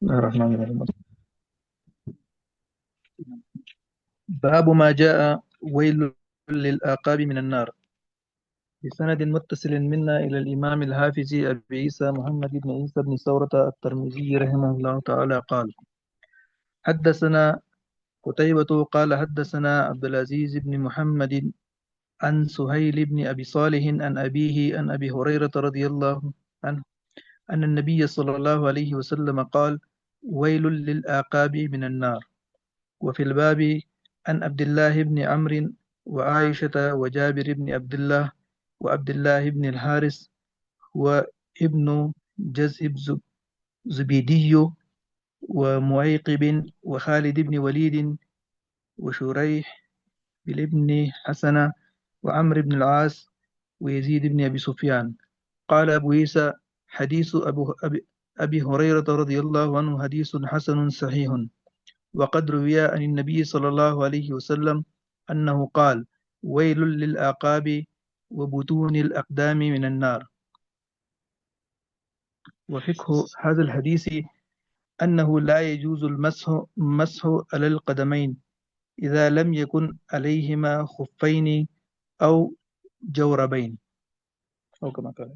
بسم الله الرحمن الرحيم. باب ما جاء ويل للآقاب من النار. بسند متصل منا إلى الإمام الحافظ أبي عيسى محمد بن عيسى بن ثورة الترمذي رحمه الله تعالى قال: حدثنا قتيبة قال حدثنا عبد العزيز بن محمد عن سهيل بن أبي صالح عن أبيه عن أبي هريرة رضي الله عنه أن النبي صلى الله عليه وسلم قال: ويل للآقاب من النار. وفي الباب عن عبد الله بن عمرو وعائشة وجابر بن عبد الله وعبد الله بن الحارث وابن جزء زبيدي ومعيقب وخالد بن وليد وشريح بن حسنة وعمرو بن العاص ويزيد بن أبي سفيان. قال أبو عيسى: حديث أبي هريرة رضي الله عنه حديث حسن صحيح. وقد روي عن النبي صلى الله عليه وسلم أنه قال: ويل للأعقاب وبطون الأقدام من النار. وفقه هذا الحديث أنه لا يجوز المسح على القدمين إذا لم يكن عليهما خفين أو جوربين أو كما قال.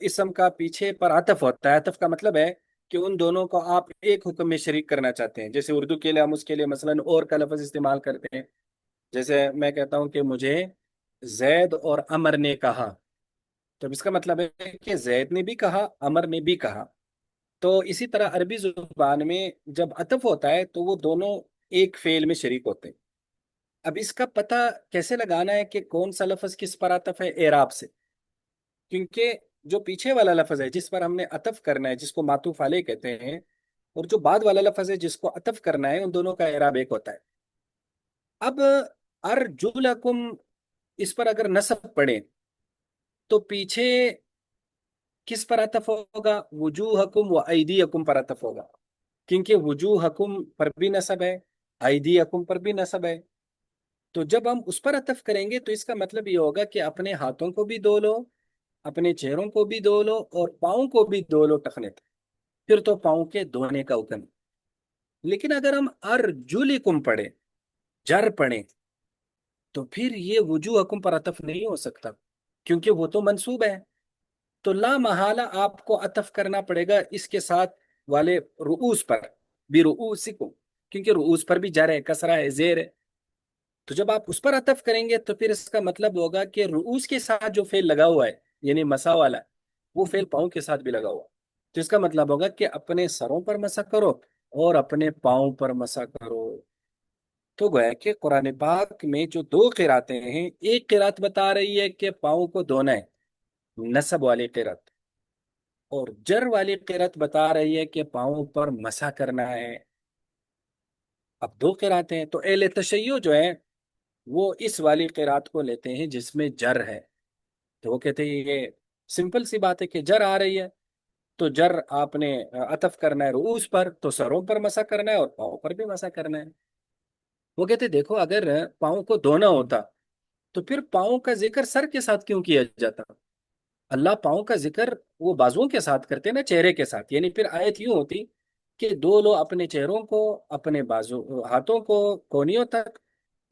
اسم کا پیچھے پر عطف ہوتا ہے. عطف کا مطلب ہے کہ ان دونوں کو آپ ایک حکم میں شریک کرنا چاہتے ہیں. جیسے اردو کے لیے ہم اس کے لیے مثلاً اور کا لفظ استعمال کرتے ہیں. جیسے میں کہتا ہوں کہ مجھے زید اور عمر نے کہا، تو اب اس کا مطلب ہے کہ زید نے بھی کہا، عمر نے بھی کہا. تو اسی طرح عربی زبان میں جب عطف ہوتا ہے تو وہ دونوں ایک فعل میں شریک ہوتے ہیں. اب اس کا پتہ کیسے لگانا ہے کہ کون سا لفظ کس پر عطف ہے؟ اعراب سے. کیونکہ جو پیچھے والا لفظ ہے جس پر ہم نے عطف کرنا ہے، جس کو معطوف علیہ کہتے ہیں، اور جو بعد والا لفظ ہے جس کو عطف کرنا ہے، ان دونوں کا اعراب ایک ہوتا ہے. اب ارجلکم، اس پر اگر نصب پڑے تو پیچھے کس پر عطف ہوگا؟ وجوہکم و ایدیکم پر عطف ہوگا، کیونکہ وجوہکم پر بھی نصب ہے، ایدیکم پر بھی نصب ہے. تو جب ہم اس پر عطف کریں گے تو اس کا مطلب یہ ہوگا کہ اپنے ہاتھوں کو بھی دھو لو، اپنے چہروں کو بھی دھو لو، اور پاؤں کو بھی دھو لو ٹخنے تک. پھر تو پاؤں کے دھونے کا حکم. لیکن اگر ہم ارجلکم پڑھیں، جر پڑھیں، تو پھر یہ وجوہکم پر عطف نہیں ہو سکتا، کیونکہ وہ تو منصوب ہے. تو لا محالہ آپ کو عطف کرنا پڑے گا اس کے ساتھ والے رؤوس پر بھی، رؤوسکم، کیونکہ رؤوس پر بھی جر ہے، کسرہ ہے، زیر ہے. تو جب آپ اس پر عطف کریں گے تو پھر اس کا مطلب ہوگا کہ رؤوس کے ساتھ جو فعل لگا ہوا ہے، یعنی مسا والا، وہ فعل پاؤں کے ساتھ بھی لگا ہوا. تو اس کا مطلب ہوگا کہ اپنے سروں پر مسا کرو اور اپنے پاؤں پر مسا کرو. تو گویا کہ قرآن پاک میں جو دو قراتیں ہیں، ایک قرات بتا رہی ہے کہ پاؤں کو دھونا ہے، نصب والی قرات، اور جر والی قرات بتا رہی ہے کہ پاؤں پر مسا کرنا ہے. اب دو قراتیں ہیں، تو اہل تشیع جو ہے وہ اس والی قرات کو لیتے ہیں جس میں جر ہے. تو وہ کہتے ہیں یہ سمپل سی بات ہے کہ جر آ رہی ہے تو جر آپ نے عطف کرنا ہے رؤوس پر، تو سروں پر مسا کرنا ہے اور پاؤں پر بھی مسا کرنا ہے. وہ کہتے ہیں دیکھو، اگر پاؤں کو دھونا ہوتا تو پھر پاؤں کا ذکر سر کے ساتھ کیوں کیا جاتا؟ اللہ پاؤں کا ذکر وہ بازوؤں کے ساتھ کرتے نا، چہرے کے ساتھ. یعنی پھر آیت یوں ہوتی کہ دو لو اپنے چہروں کو، اپنے بازو ہاتھوں کو کونیوں تک،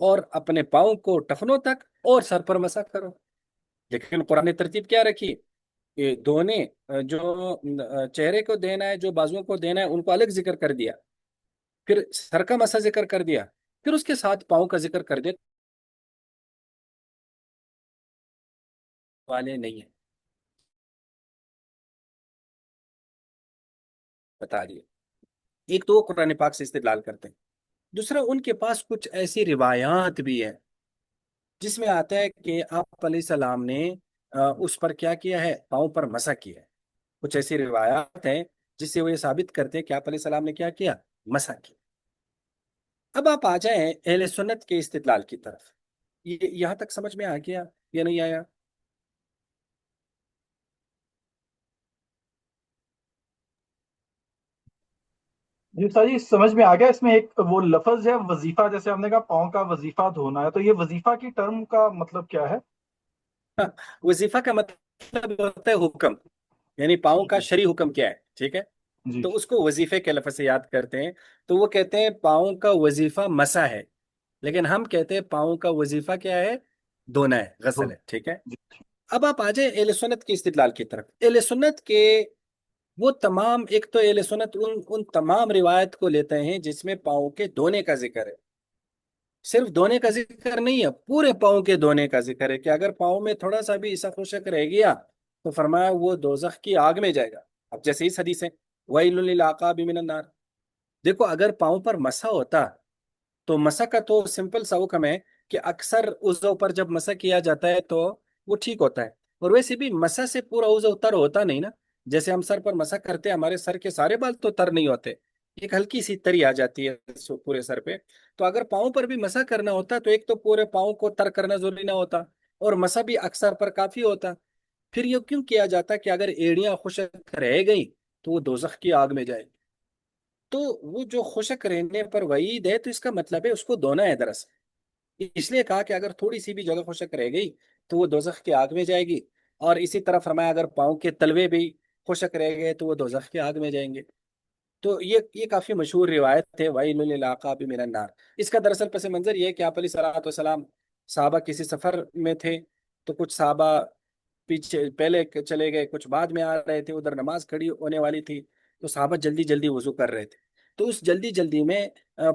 اور اپنے پاؤں کو ٹخنوں تک، اور سر پر مسا کرو. لیکن قرآن نے ترتیب کیا رکھی؟ یہ دونے جو چہرے کو دینا ہے، جو بازوؤں کو دینا ہے، ان کو الگ ذکر کر دیا، پھر سر کا مسا ذکر کر دیا، پھر اس کے ساتھ پاؤں کا ذکر کر دیا. والے نہیں ہیں، بتا دیے. ایک تو وہ قرآن پاک سے استدلال کرتے ہیں، دوسرا ان کے پاس کچھ ایسی روایات بھی ہیں جس میں آتا ہے کہ آپ علیہ السلام نے اس پر کیا کیا ہے؟ پاؤں پر مسح کیا ہے. کچھ ایسی روایات ہیں جس سے وہ یہ ثابت کرتے ہیں کہ آپ علیہ السلام نے کیا کیا؟ مسح کیا. اب آپ آ جائیں اہل سنت کے استدلال کی طرف. یہاں تک سمجھ میں آ گیا یا نہیں آیا؟ جی سر جی، سمجھ میں آ گیا. اس میں ایک وہ لفظ ہے وظیفہ، جیسے ہم نے کہا پاؤں کا وظیفہ دھونا ہے، تو یہ وظیفہ کی ٹرم کا مطلب کیا ہے؟ وظیفہ کا مطلب ہوتا ہے حکم، یعنی پاؤں کا جی شرعی حکم کیا ہے، ٹھیک ہے؟ جی تو اس کو وظیفے کے لفظ سے یاد کرتے ہیں. تو وہ کہتے ہیں پاؤں کا وظیفہ مسح ہے، لیکن ہم کہتے ہیں پاؤں کا وظیفہ کیا ہے؟ دھونا ہے، غسل ہے، ٹھیک ہے؟ جی اب آپ آ جائیں اہل سنت کے استدلال کی طرف. اہل سنت کے وہ تمام، ایک تو اہل سنت ان تمام روایت کو لیتے ہیں جس میں پاؤں کے دھونے کا ذکر ہے. صرف دھونے کا ذکر نہیں ہے، پورے پاؤں کے دھونے کا ذکر ہے، کہ اگر پاؤں میں تھوڑا سا بھی ایسا خشک رہ گیا تو فرمایا وہ دوزخ کی آگ میں جائے گا. اب جیسے اس حدیث ہے وَيْلٌ لِّلْعَقَابِ مِنَ النَّارِ. دیکھو اگر پاؤں پر مسح ہوتا تو مسح کا تو سمپل سا حکم ہے کہ اکثر عضو پر جب مسح کیا جاتا ہے تو وہ ٹھیک ہوتا ہے. اور ویسے بھی مسح سے پورا عضو تر ہوتا نہیں نا. جیسے ہم سر پر مسح کرتے ہیں، ہمارے سر کے سارے بال تو تر نہیں ہوتے، ایک ہلکی سی تری آ جاتی ہے پورے سر پہ. تو اگر پاؤں پر بھی مسح کرنا ہوتا تو ایک تو پورے پاؤں کو تر کرنا ضروری نہ ہوتا، اور مسح بھی اکثر پر کافی ہوتا. پھر یہ کیوں کیا جاتا کہ اگر ایڑیاں خشک رہ گئی تو وہ دوزخ کی آگ میں جائے؟ تو وہ جو خشک رہنے پر وعید ہے تو اس کا مطلب ہے اس کو دھونا ہے دراصل. اس لیے کہا کہ اگر تھوڑی سی بھی جگہ خشک رہ گئی تو وہ دوزخ کی آگ میں جائے گی. اور اسی طرح فرمایا اگر پاؤں کے تلوے بھی خشک رہ گئے تو وہ دوزخ کی آگ میں جائیں گے. تو یہ کافی مشہور روایت ہے وَيْلٌ لِّلْعَقَابِ مِنَ النَّارِ. اس کا دراصل پس منظر یہ ہے کہ آپ علیہ الصلوۃ والسلام صحابہ کسی سفر میں تھے، تو کچھ صحابہ پیچھے پہلے چلے گئے، کچھ بعد میں آ رہے تھے، ادھر نماز کھڑی ہونے والی تھی، تو صحابہ جلدی جلدی وضو کر رہے تھے، تو اس جلدی جلدی میں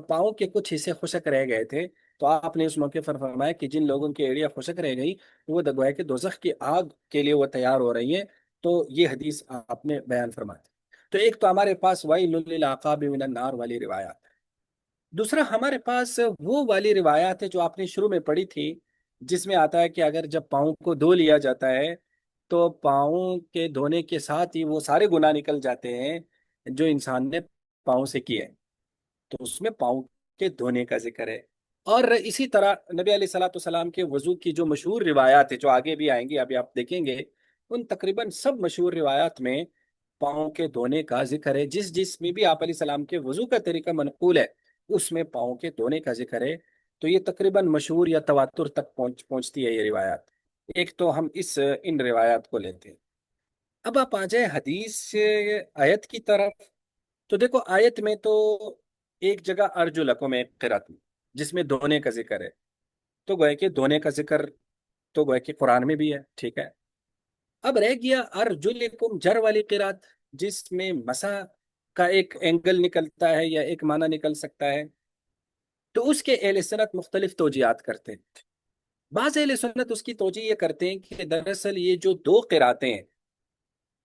پاؤں کے کچھ حصے خشک رہ گئے تھے، تو آپ نے اس موقع پر فرمایا کہ جن لوگوں کی ایڑیاں خشک رہ گئی وہ گویا کہ دوزخ کی آگ کے لیے وہ تیار ہو رہی ہیں، تو یہ حدیث آپ نے بیان فرمائی۔ تو ایک تو ہمارے پاس وَيْلٌ لِّلْعَقَابِ مِنَ النَّارِ والی روایات، دوسرا ہمارے پاس وہ والی روایات ہے جو آپ نے شروع میں پڑھی تھی، جس میں آتا ہے کہ اگر جب پاؤں کو دھو لیا جاتا ہے تو پاؤں کے دھونے کے ساتھ ہی وہ سارے گناہ نکل جاتے ہیں جو انسان نے پاؤں سے کیے، تو اس میں پاؤں کے دھونے کا ذکر ہے۔ اور اسی طرح نبی علیہ الصلوۃ والسلام کے وضو کی جو مشہور روایات ہے جو آگے بھی آئیں گی، ابھی آپ دیکھیں گے، ان تقریباً سب مشہور روایات میں پاؤں کے دھونے کا ذکر ہے، جس جس میں بھی آپ علیہ السلام کے وضو کا طریقہ منقول ہے اس میں پاؤں کے دھونے کا ذکر ہے، تو یہ تقریباً مشہور یا تواتر تک پہنچتی ہے یہ روایات۔ ایک تو ہم ان روایات کو لیتے ہیں۔ اب آپ آ جائیں حدیث آیت کی طرف، تو دیکھو آیت میں تو ایک جگہ ارجلکم ایک قرات میں جس میں دھونے کا ذکر ہے، تو گویا کہ دھونے کا ذکر تو گویا کہ قرآن میں بھی ہے، ٹھیک ہے۔ اب رہ گیا ارجلکم جر والی قرات، جس میں مسا کا ایک اینگل نکلتا ہے یا ایک معنی نکل سکتا ہے، تو اس کے اہل سنت مختلف توجیہات کرتے ہیں۔ بعض اہل سنت اس کی توجیہ یہ کرتے ہیں کہ دراصل یہ جو دو قراتیں ہیں،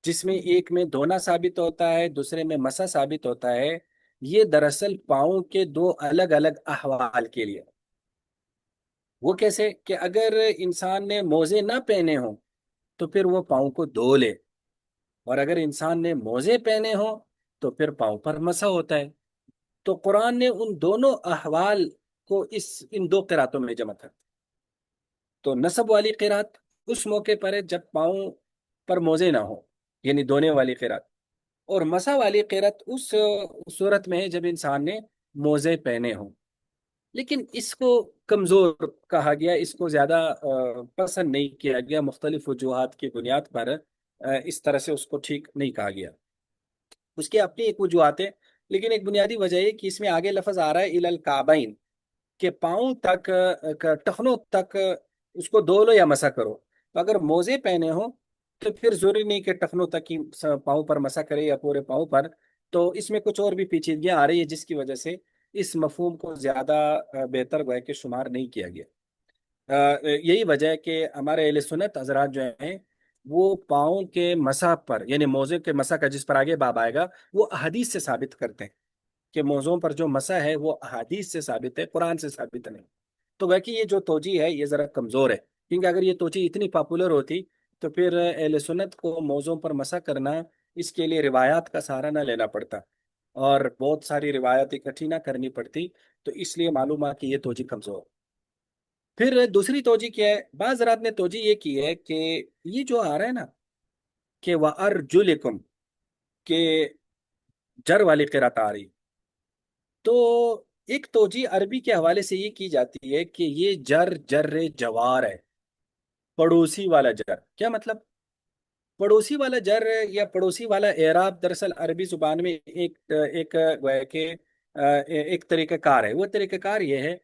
جس میں ایک میں دھونا ثابت ہوتا ہے دوسرے میں مسا ثابت ہوتا ہے، یہ دراصل پاؤں کے دو الگ الگ احوال کے لیے۔ وہ کیسے کہ اگر انسان نے موزے نہ پہنے ہوں تو پھر وہ پاؤں کو دھو لے، اور اگر انسان نے موزے پہنے ہوں تو پھر پاؤں پر مسا ہوتا ہے، تو قرآن نے ان دونوں احوال کو ان دو قراتوں میں جمع کر دیا۔ تو نصب والی قرات اس موقع پر ہے جب پاؤں پر موزے نہ ہو، یعنی دھونے والی قرات، اور مسا والی قرات اس صورت میں ہے جب انسان نے موزے پہنے ہوں۔ لیکن اس کو کمزور کہا گیا، اس کو زیادہ پسند نہیں کیا گیا، مختلف وجوہات کی بنیاد پر اس طرح سے اس کو ٹھیک نہیں کہا گیا۔ اس کی اپنی ایک وجوہات ہے، لیکن ایک بنیادی وجہ ہے کہ اس میں آگے لفظ آ رہا ہے الی الکعبین، کہ پاؤں تک ٹخنوں تک اس کو دھو لو یا مسا کرو، تو اگر موزے پہنے ہوں تو پھر ضروری نہیں کہ ٹخنوں تک ہی پاؤں پر مسا کرے یا پورے پاؤں پر، تو اس میں کچھ اور بھی پیچیدگیاں آ رہی ہے جس کی وجہ سے اس مفہوم کو زیادہ بہتر گویا کہ شمار نہیں کیا گیا۔ یہی وجہ ہے کہ ہمارے اہل سنت حضرات جو ہیں وہ پاؤں کے مسا پر، یعنی موزے کے مسا کا جس پر آگے باب آئے گا، وہ احادیث سے ثابت کرتے ہیں کہ موضوعوں پر جو مسح ہے وہ احادیث سے ثابت ہے، قرآن سے ثابت نہیں۔ تو باقی یہ جو توجیہ ہے یہ ذرا کمزور ہے، کیونکہ اگر یہ توجیہ اتنی پاپولر ہوتی تو پھر اہل سنت کو موضوعوں پر مسح کرنا، اس کے لیے روایات کا سہارا نہ لینا پڑتا اور بہت ساری روایات اکٹھی نہ کرنی پڑتی، تو اس لیے معلوم ہے کہ یہ توجیہ کمزور۔ پھر دوسری توجیہ کیا ہے، بعض حضرات نے توجیہ یہ کی ہے کہ یہ جو آ رہا ہے نا کہ وَأَرْجُلِكُمْ، کہ جر والی قرات آ رہی، تو ایک توجیہ عربی کے حوالے سے یہ کی جاتی ہے کہ یہ جر جوار ہے، پڑوسی والا جر۔ کیا مطلب؟ پڑوسی والا جر یا پڑوسی والا اعراب دراصل عربی زبان میں ایک گویا کہ ایک طریقہ کار ہے۔ وہ طریقہ کار یہ ہے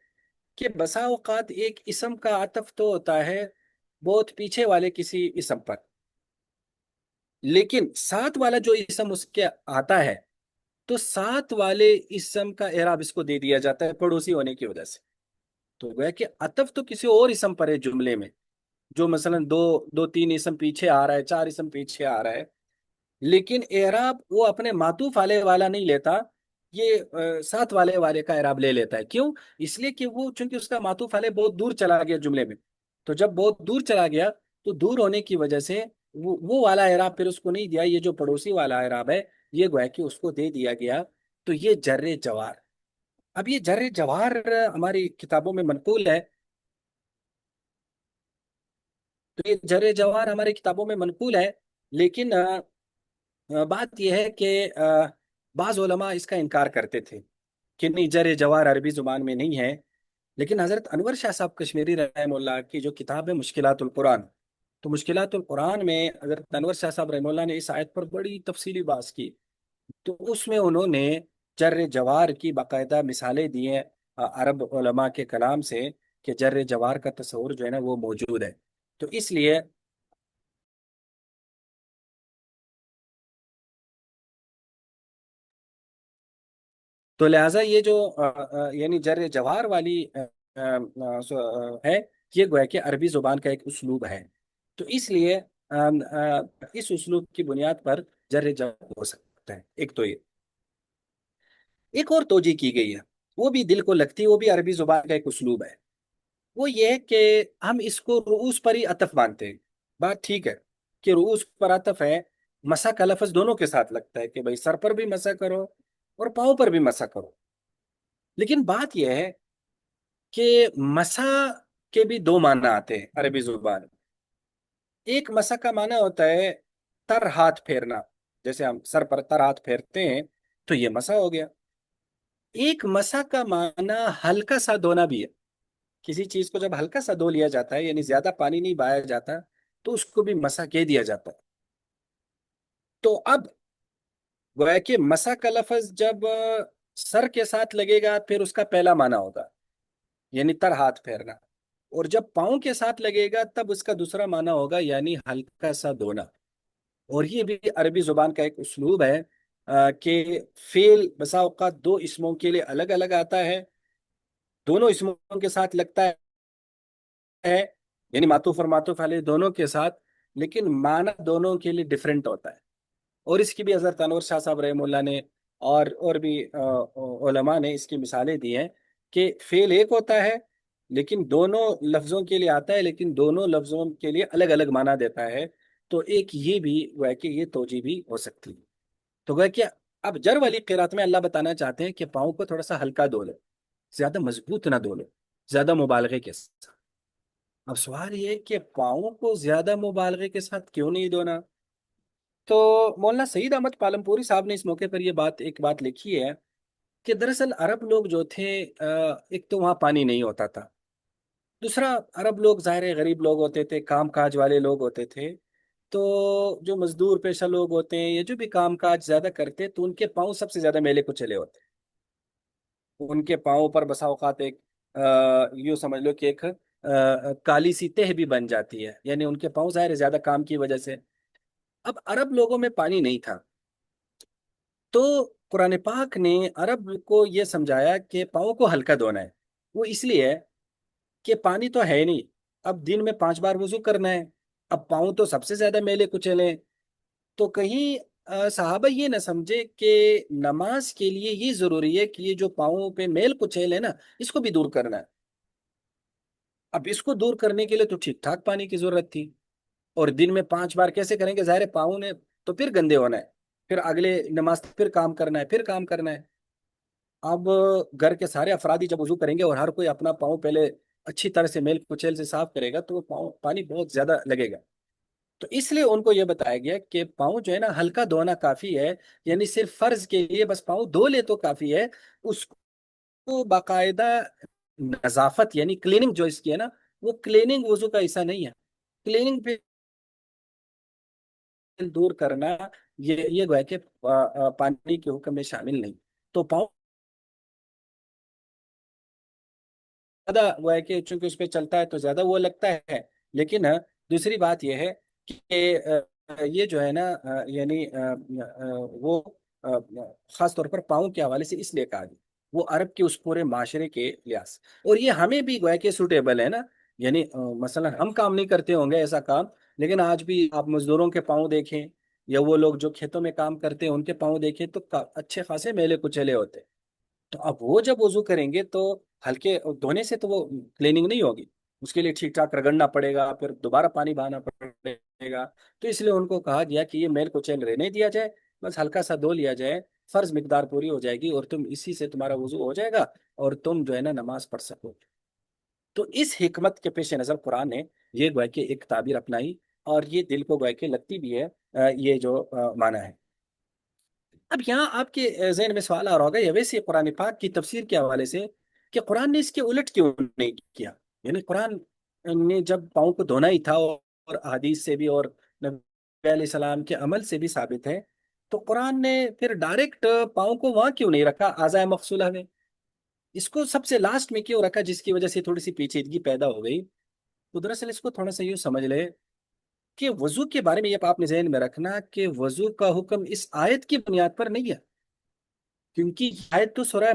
کہ بسا اوقات ایک اسم کا عطف تو ہوتا ہے بہت پیچھے والے کسی اسم پر، لیکن ساتھ والا جو اسم اس کے آتا ہے تو ساتھ والے اسم کا اعراب اس کو دے دیا جاتا ہے پڑوسی ہونے کی وجہ سے۔ تو گویا کہ عطف تو کسی اور اسم پر ہے جملے میں، جو مثلا دو تین اسم پیچھے آ رہا ہے، چار اسم پیچھے آ رہا ہے، لیکن اعراب وہ اپنے معطوف علیہ والا نہیں لیتا، یہ ساتھ والے کا اعراب لے لیتا ہے۔ کیوں؟ اس لیے کہ وہ چونکہ اس کا معطوف علیہ بہت دور چلا گیا جملے میں، تو جب بہت دور چلا گیا تو دور ہونے کی وجہ سے وہ والا اعراب پھر اس کو نہیں دیا، یہ جو پڑوسی والا اعراب ہے یہ گویا کہ اس کو دے دیا گیا، تو یہ جر جوار۔ اب یہ جر جوار ہماری کتابوں میں منقول ہے، تو یہ جر جوار ہماری کتابوں میں منقول ہے، لیکن بات یہ ہے کہ بعض علماء اس کا انکار کرتے تھے کہ نہیں، جر جوار عربی زبان میں نہیں ہے۔ لیکن حضرت انور شاہ صاحب کشمیری رحمہ اللہ کی جو کتاب ہے مشکلات القرآن، تو مشکلات القرآن میں حضرت انور شاہ صاحب رحمہ اللہ نے اس آیت پر بڑی تفصیلی بحث کی، تو اس میں انہوں نے جر جوار کی باقاعدہ مثالیں دی ہیں عرب علماء کے کلام سے کہ جر جوار کا تصور جو ہے نا وہ موجود ہے۔ تو اس لیے تو لہٰذا یہ جو یعنی جر جوار والی ہے، یہ گویا کہ عربی زبان کا ایک اسلوب ہے. تو اس لیے اس اسلوب کی بنیاد پر جر جوار ہو سکتا ہے. ایک تو یہ ایک اور توجہ کی گئی ہے، وہ بھی دل کو لگتی ہے، وہ بھی عربی زبان کا ایک اسلوب ہے. وہ یہ ہے کہ ہم اس کو رؤوس پر ہی عطف مانتے ہیں. بات ٹھیک ہے کہ رؤوس پر عطف ہے، مسح کا لفظ دونوں کے ساتھ لگتا ہے کہ بھائی سر پر بھی مسح کرو اور پاؤں پر بھی مسح کرو. لیکن بات یہ ہے کہ مسح کے بھی دو معنی آتے ہیں عربی زبان میں. ایک مسح کا معنی ہوتا ہے تر ہاتھ پھیرنا، جیسے ہم سر پر تر ہاتھ پھیرتے ہیں تو یہ مسح ہو گیا. ایک مسح کا معنی ہلکا سا دھونا بھی ہے. کسی چیز کو جب ہلکا سا دھو لیا جاتا ہے، یعنی زیادہ پانی نہیں بہایا جاتا، تو اس کو بھی مسح کہہ دیا جاتا ہے. تو اب گویا کہ مسح کا لفظ جب سر کے ساتھ لگے گا پھر اس کا پہلا معنی ہوگا یعنی تر ہاتھ پھیرنا، اور جب پاؤں کے ساتھ لگے گا تب اس کا دوسرا معنی ہوگا یعنی ہلکا سا دھونا. اور یہ بھی عربی زبان کا ایک اسلوب ہے کہ فعل بسا اوقات دو اسموں کے لیے الگ الگ آتا ہے، دونوں اسموں کے ساتھ لگتا ہے، یعنی معطوف اور معطوف علیہ دونوں کے ساتھ، لیکن معنی دونوں کے لیے ڈفرینٹ ہوتا ہے. اور اس کی بھی حضرت انور شاہ صاحب رحمہ اللہ نے اور بھی علماء نے اس کی مثالیں دی ہیں کہ فعل ایک ہوتا ہے لیکن دونوں لفظوں کے لیے آتا ہے، لیکن دونوں لفظوں کے لیے الگ الگ معنی دیتا ہے. تو ایک یہ بھی گویا کہ یہ توجہ بھی ہو سکتی ہے. تو گویا کہ اب جر والی قرات میں اللہ بتانا چاہتے ہیں کہ پاؤں کو تھوڑا سا ہلکا دھو لو، زیادہ مضبوط نہ دھو لو، زیادہ مبالغے کے ساتھ. اب سوال یہ ہے کہ پاؤں کو زیادہ مبالغے کے ساتھ کیوں نہیں دھونا؟ تو مولانا سعید احمد پالمپوری صاحب نے اس موقع پر یہ ایک بات لکھی ہے کہ دراصل عرب لوگ جو تھے، ایک تو وہاں پانی نہیں ہوتا تھا، دوسرا عرب لوگ ظاہر غریب لوگ ہوتے تھے، کام کاج والے لوگ ہوتے تھے. تو جو مزدور پیشہ لوگ ہوتے ہیں یا جو بھی کام کاج زیادہ کرتے تو ان کے پاؤں سب سے زیادہ میلے کچلے ہوتے ہیں. ان کے پاؤں پر بسا اوقات ایک یوں سمجھ لو کہ ایک کالی سی تہ بھی بن جاتی ہے، یعنی ان کے پاؤں ظاہر زیادہ کام کی وجہ سے. اب عرب لوگوں میں پانی نہیں تھا، تو قرآن پاک نے عرب کو یہ سمجھایا کہ پاؤں کو ہلکا دھونا ہے. وہ اس لیے ہے کہ پانی تو ہے نہیں، اب دن میں 5 بار وضو کرنا ہے، اب پاؤں تو سب سے زیادہ میلے کچیلے ہیں. تو کہیں صحابہ یہ نہ سمجھے کہ نماز کے لیے یہ ضروری ہے کہ یہ جو پاؤں پہ میل کچیل ہے نا، اس کو بھی دور کرنا ہے. اب اس کو دور کرنے کے لیے تو ٹھیک ٹھاک پانی کی ضرورت تھی، اور دن میں 5 بار کیسے کریں گے؟ ظاہر پاؤں نے تو پھر گندے ہونا ہے، پھر اگلے نماز پھر کام کرنا ہے، پھر کام کرنا ہے. اب گھر کے سارے افراد ہی جب وضو کریں گے اور ہر کوئی اپنا پاؤں پہلے اچھی طرح سے میل کچیل سے صاف کرے گا تو وہ پانی بہت زیادہ لگے گا. تو اس لیے ان کو یہ بتایا گیا کہ پاؤں جو ہے نا ہلکا دھونا کافی ہے، یعنی صرف فرض کے لیے بس پاؤں دھو لے تو کافی ہے. اس کو باقاعدہ نظافت یعنی کلیننگ جو اس کی ہے نا، وہ کلیننگ وضو کا حصہ نہیں ہے. کلیننگ پہ دور کرنا یہ گویا کہ پانی کے حکم میں شامل نہیں. تو پاؤں زیادہ گویا کہ چونکہ اس پہ چلتا ہے تو زیادہ وہ لگتا ہے. لیکن دوسری بات یہ ہے کہ یہ جو ہے نا یعنی وہ خاص طور پر پاؤں کے حوالے سے اس لیے کہا گیا، وہ عرب کے اس پورے معاشرے کے لحاظ سے. اور یہ ہمیں بھی گویا کہ سوٹیبل ہے نا، یعنی مثلا ہم کام نہیں کرتے ہوں گے ایسا کام، لیکن آج بھی آپ مزدوروں کے پاؤں دیکھیں یا وہ لوگ جو کھیتوں میں کام کرتے ہیں ان کے پاؤں دیکھیں تو اچھے خاصے میلے کچیلے ہوتے ہیں. تو اب وہ جب وضو کریں گے تو ہلکے دھونے سے تو وہ کلیننگ نہیں ہوگی، اس کے لیے ٹھیک ٹھاک رگڑنا پڑے گا، پھر دوبارہ پانی بہانا پڑے گا. تو اس لیے ان کو کہا گیا کہ یہ میل کچیل رہنے دیا جائے، بس ہلکا سا دھو لیا جائے، فرض مقدار پوری ہو جائے گی اور تم اسی سے تمہارا وضو ہو جائے گا اور تم جو ہے نا نماز پڑھ سکو گے. تو اس حکمت کے پیش نظر قرآن نے یہ گویا کہ ایک تعبیر اپنائی، اور یہ دل کو گویا کہ لگتی بھی ہے یہ جو معنی ہے. اب یہاں آپ کے ذہن میں سوال آ رہا ہوگا یا ویسے قرآن پاک کی تفسیر کے حوالے سے کہ قرآن نے اس کے الٹ کیوں نہیں کیا؟ یعنی قرآن نے جب پاؤں کو دھونا ہی تھا اور حدیث سے بھی اور نبی علیہ السلام کے عمل سے بھی ثابت ہے، تو قرآن نے پھر ڈائریکٹ پاؤں کو وہاں کیوں نہیں رکھا اعضاء مغسولہ میں؟ اس کو سب سے لاسٹ میں کیوں رکھا جس کی وجہ سے تھوڑی سی پیچیدگی پیدا ہو گئی؟ تو دراصل اس کو تھوڑا سا یوں سمجھ لے کہ وضو کے بارے میں یہ آپ نے ذہن میں رکھنا کہ وضو کا حکم اس آیت کی بنیاد پر نہیں ہے. کیونکہ یہ آیت تو سورہ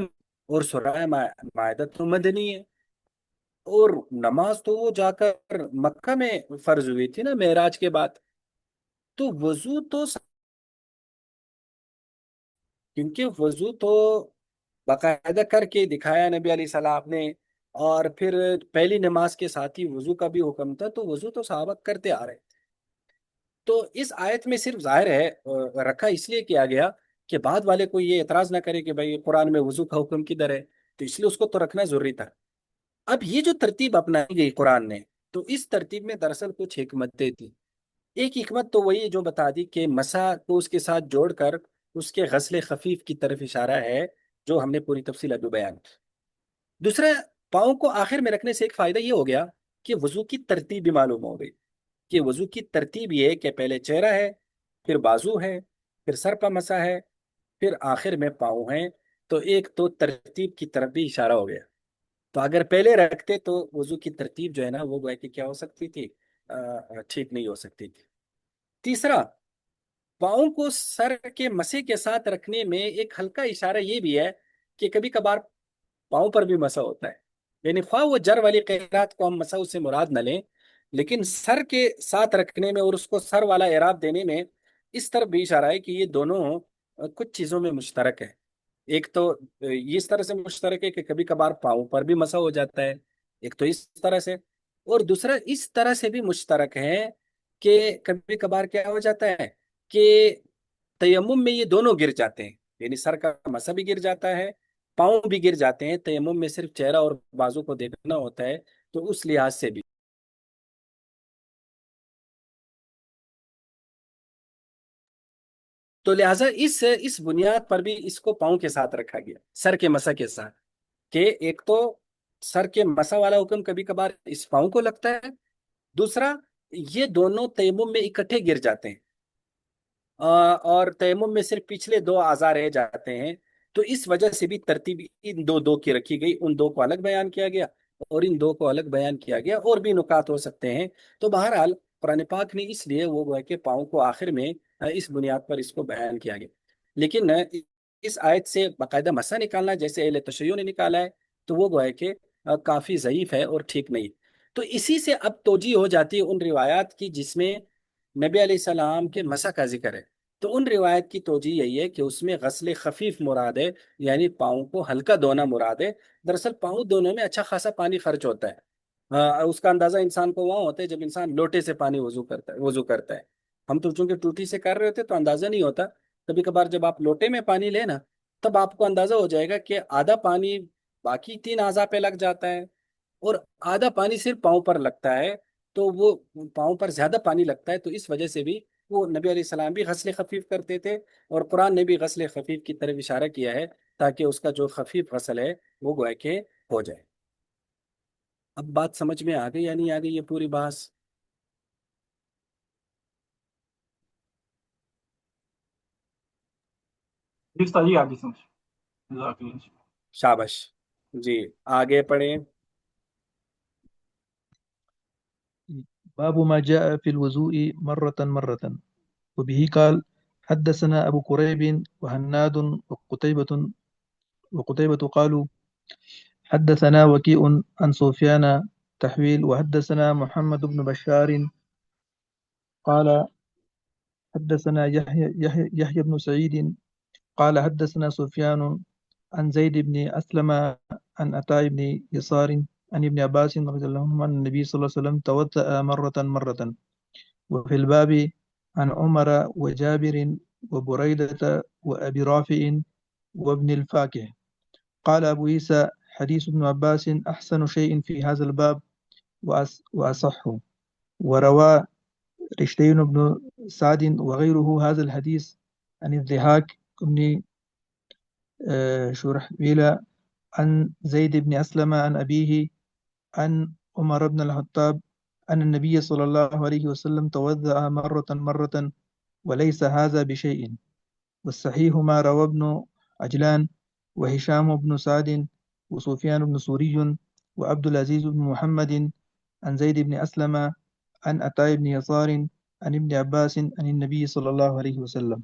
اور سورہ مائدہ تو مدنی ہے، اور نماز تو وہ جا کر مکہ میں فرض ہوئی تھی نا معراج کے بعد. تو وضو تو کیونکہ وضو تو باقاعدہ کر کے دکھایا نبی علیہ السلام نے، اور پھر پہلی نماز کے ساتھ ہی وضو کا بھی حکم تھا، تو وضو تو صحابہ کرتے آ رہے تھے. تو اس آیت میں صرف ظاہر ہے رکھا اس لیے کیا گیا کہ بعد والے کو یہ اعتراض نہ کرے کہ بھائی قرآن میں وضو کا حکم کدھر ہے، تو اس لیے اس کو تو رکھنا ضروری تھا. اب یہ جو ترتیب اپنائی گئی قرآن نے، تو اس ترتیب میں دراصل کچھ حکمتیں تھی. ایک حکمت تو وہی جو بتا دی کہ مسا کو اس کے ساتھ جوڑ کر اس کے غسل خفیف کی طرف اشارہ ہے، جو ہم نے پوری تفصیل ابھی بیان کی. دوسرا، پاؤں کو آخر میں رکھنے سے ایک فائدہ یہ ہو گیا کہ وضو کی ترتیب بھی معلوم ہو گئی. کہ وضو کی ترتیب یہ ہے کہ پہلے چہرہ ہے، پھر بازو ہے، پھر سر پہ مسا ہے، پھر آخر میں پاؤں ہیں. تو ایک تو ترتیب کی طرف بھی اشارہ ہو گیا. تو اگر پہلے رکھتے تو وضو کی ترتیب جو ہے نا وہ گویا کہ کیا ہو سکتی تھی، ٹھیک نہیں ہو سکتی تھی. تیسرا، پاؤں کو سر کے مسے کے ساتھ رکھنے میں ایک ہلکا اشارہ یہ بھی ہے کہ کبھی کبھار پاؤں پر بھی مسا ہوتا ہے. یعنی خواہ وہ جر والی قرات کو ہم مسا سے مراد نہ لیں، لیکن سر کے ساتھ رکھنے میں اور اس کو سر والا اعراب دینے میں اس طرف بھی اشارہ ہے کہ یہ دونوں کچھ چیزوں میں مشترک ہے. ایک تو یہ اس طرح سے مشترک ہے کہ کبھی کبھار پاؤں پر بھی مسا ہو جاتا ہے، ایک تو اس طرح سے، اور دوسرا اس طرح سے بھی مشترک ہے کہ کبھی کبھار کیا ہو جاتا ہے کہ تیمم میں یہ دونوں گر جاتے ہیں. یعنی سر کا مسا بھی گر جاتا ہے، پاؤں بھی گر جاتے ہیں. تیمم میں صرف چہرہ اور بازو کو دیکھنا ہوتا ہے، تو اس لحاظ سے بھی. تو لہٰذا اس بنیاد پر بھی اس کو پاؤں کے ساتھ رکھا گیا، سر کے مسا کے ساتھ. کہ ایک تو سر کے مسا والا حکم کبھی کبھار اس پاؤں کو لگتا ہے، دوسرا یہ دونوں تیمم میں اکٹھے گر جاتے ہیں، اور تیمم میں صرف پچھلے دو اعضاء رہ جاتے ہیں. تو اس وجہ سے بھی ترتیب ان دو دو کی رکھی گئی، ان دو کو الگ بیان کیا گیا اور ان دو کو الگ بیان کیا گیا. اور بھی نکات ہو سکتے ہیں. تو بہرحال قرآن پاک نے اس لیے وہ ہے کہ پاؤں کو آخر میں اس بنیاد پر اس کو بیان کیا گیا. لیکن اس آیت سے باقاعدہ مسا نکالنا جیسے اہل تشیع نے نکالا ہے، تو وہ گویا کہ کافی ضعیف ہے اور ٹھیک نہیں. تو اسی سے اب توجیہ ہو جاتی ہے ان روایات کی جس میں نبی علیہ السلام کے مسا کا ذکر ہے. تو ان روایت کی توجیہ یہی ہے کہ اس میں غسل خفیف مراد ہے، یعنی پاؤں کو ہلکا دھونا مراد ہے. دراصل پاؤں دھونے میں اچھا خاصا پانی خرچ ہوتا ہے. اس کا اندازہ انسان کو وہاں ہوتا ہے جب انسان لوٹے سے پانی وضو کرتا ہے. ہم تو چونکہ ٹوٹی سے کر رہے ہوتے تو اندازہ نہیں ہوتا. کبھی کبھار جب آپ لوٹے میں پانی لیں نا، تب آپ کو اندازہ ہو جائے گا کہ آدھا پانی باقی تین اعضاء پہ لگ جاتا ہے اور آدھا پانی صرف پاؤں پر لگتا ہے. تو وہ پاؤں پر زیادہ پانی لگتا ہے، تو اس وجہ سے بھی وہ نبی علیہ السلام بھی غسل خفیف کرتے تھے، اور قرآن نے بھی غسل خفیف کی طرف اشارہ کیا ہے تاکہ اس کا جو خفیف غسل ہے وہ گویا کہ ہو جائے. اب بات سمجھ میں آ گئی یا نہیں آ گئی یہ پوری بحث؟ جی استاد جی، آگے سمجھ. جزاک اللہ. شابش. جی آگے پڑھیں. باب ما جاء في الوضوء مرة مرة. وبه قال حدثنا أبو كريب وهناد وقتيبة قالوا حدثنا وكيء عن سفيان تحويل وحدثنا محمد بن بشار قال حدثنا يحيى بن سعيد قال حدثنا سفيان عن زيد بن أسلم عن عطاء بن يسار عن ابن عباس رضي الله عنهما أن النبي صلى الله عليه وسلم توضأ مرة مرة. وفي الباب عن عمر وجابر وبريدة وأبي رافع وابن الفاكه. قال أبو عيسى حديث ابن عباس أحسن شيء في هذا الباب وأصحه. وروى رشدين بن سعد وغيره هذا الحديث عن الضحاك بن شرحبيل عن زيد بن أسلم عن أبيه عن عمر بن الخطاب أن النبي صلى الله عليه وسلم توضأ مرة مرة وليس هذا بشيء. والصحيح ما روى ابن عجلان وهشام بن سعد وسفيان بن سوري وعبد العزيز بن محمد عن زيد بن أسلم عن عطاء بن يسار عن ابن عباس عن النبي صلى الله عليه وسلم.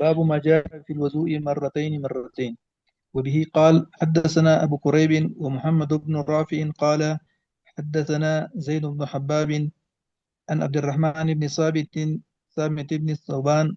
باب ما جاء في الوضوء مرتين مرتين. وبه قال حدثنا أبو كريب ومحمد بن رافع قال حدثنا زيد بن حباب عن عبد الرحمن بن ثابت بن الثوبان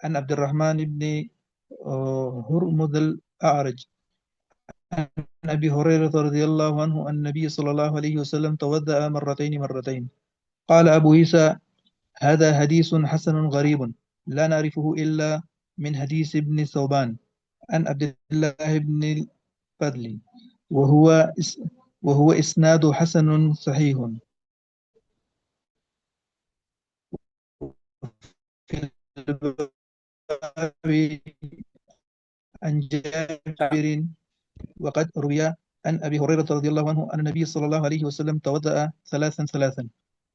عن عبد الرحمن بن هرمز الأعرج عن أبي هريرة رضي الله عنه أن النبي صلى الله عليه وسلم توضأ مرتين مرتين. قال أبو عيسى هذا حديث حسن غريب لا نعرفه إلا من حديث ابن ثوبان عن عبد الله بن الفضل وهو وهو إسناد حسن صحيح. في الباب عن جابر وقد روي عن أبي هريرة رضي الله عنه أن النبي صلى الله عليه وسلم توضأ ثلاثا ثلاثا.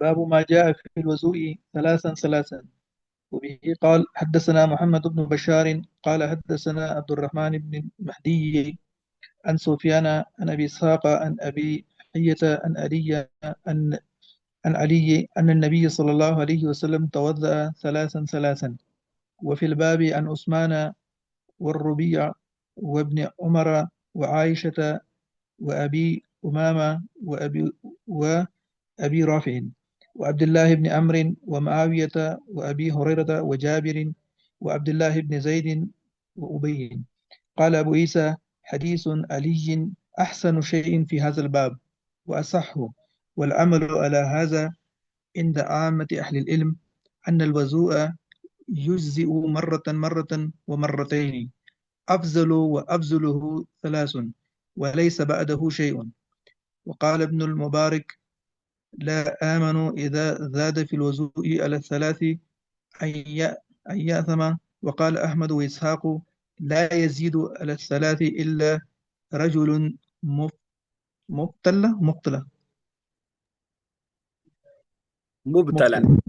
باب ما جاء في الوضوء ثلاثا ثلاثا. وبه قال حدثنا محمد بن بشار قال حدثنا عبد الرحمن بن المهدي عن سفيان عن أبي إسحاق عن أبي حية عن علي عن عن علي أن النبي صلى الله عليه وسلم توضأ ثلاثا ثلاثا. وفي الباب عن عثمان والربيع وابن عمر وعائشة وأبي أمامة وأبي رافع وعبد الله بن عمرو ومعاوية وأبي هريرة وجابر وعبد الله بن زيد وأبي. قال أبو عيسى حديث علي أحسن شيء في هذا الباب وأصحه، والعمل على هذا عند عامة أهل العلم أن الوضوء يجزئ مرة ومرتين، أفضل وأفضله ثلاث، وليس بعده شيء. وقال ابن المبارك لا آمن إذا زاد في الوضوء على الثلاث أن يأثم. وقال أحمد وإسحاق لا يزيد على الثلاث إلا رجل مبتلى مبتلا.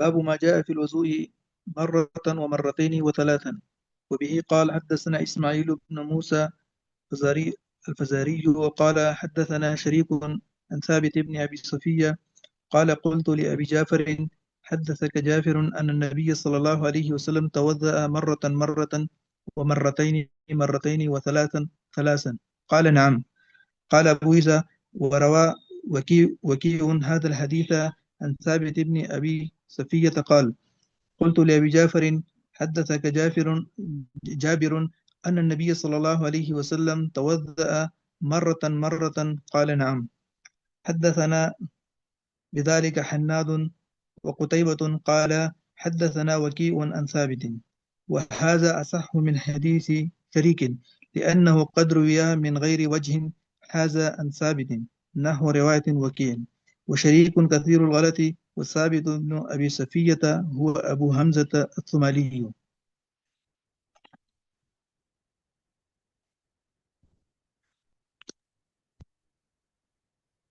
باب ما جاء في الوضوء مرة ومرتين وثلاثا. وبه قال حدثنا إسماعيل بن موسى الفزاري وقال حدثنا شريك عن ثابت بن أبي صفية قال قلت لأبي جعفر حدثك جعفر أن النبي صلى الله عليه وسلم توضأ مرة ومرتين وثلاثا ثلاثا. قال نعم. قال أبو عيسى وروى وكيع هذا الحديث عن ثابت بن أبي صفية قال قلت لأبي جعفر حدثك جابر أن النبي صلى الله عليه وسلم توضأ مرة قال نعم. حدثنا بذلك حناد وقتيبة قال حدثنا وكيع عن ثابت، وهذا أصح من حديث شريك لأنه قد روي من غير وجه هذا عن ثابت نحو رواية وكيع. وشريك كثير الغلط، وثابت بن أبي صفية هو أبو حمزة الثمالي.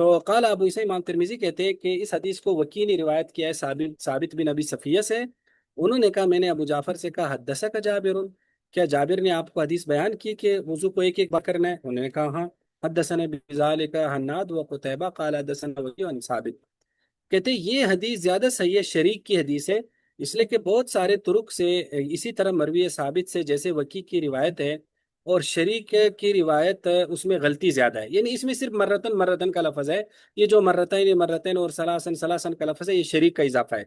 تو قال ابو عیسیٰ امام ترمذی کہتے ہیں کہ اس حدیث کو وکی نے روایت کیا ہے ثابت بن ابی صفیہ سے. انہوں نے کہا میں نے ابو جعفر سے کہا حدثک جابر، کیا جابر نے آپ کو حدیث بیان کی کہ وضو کو ایک ایک بار کرنا ہے؟ انہوں نے کہا ہاں. حدثنا بذالک حناد وقتیبہ قال حدثنا وکی عن ثابت. کہتے ہیں یہ حدیث زیادہ صحیح ہے، شریک کی حدیث ہے، اس لیے کہ بہت سارے طرق سے اسی طرح مروی ثابت سے جیسے وکی کی روایت ہے اور شریک کی روایت اس میں غلطی زیادہ ہے، یعنی اس میں صرف مرتن مرتن کا لفظ ہے. یہ جو مرتین مرتین اور سلاسن سلاسن کا لفظ ہے یہ شریک کا اضافہ ہے.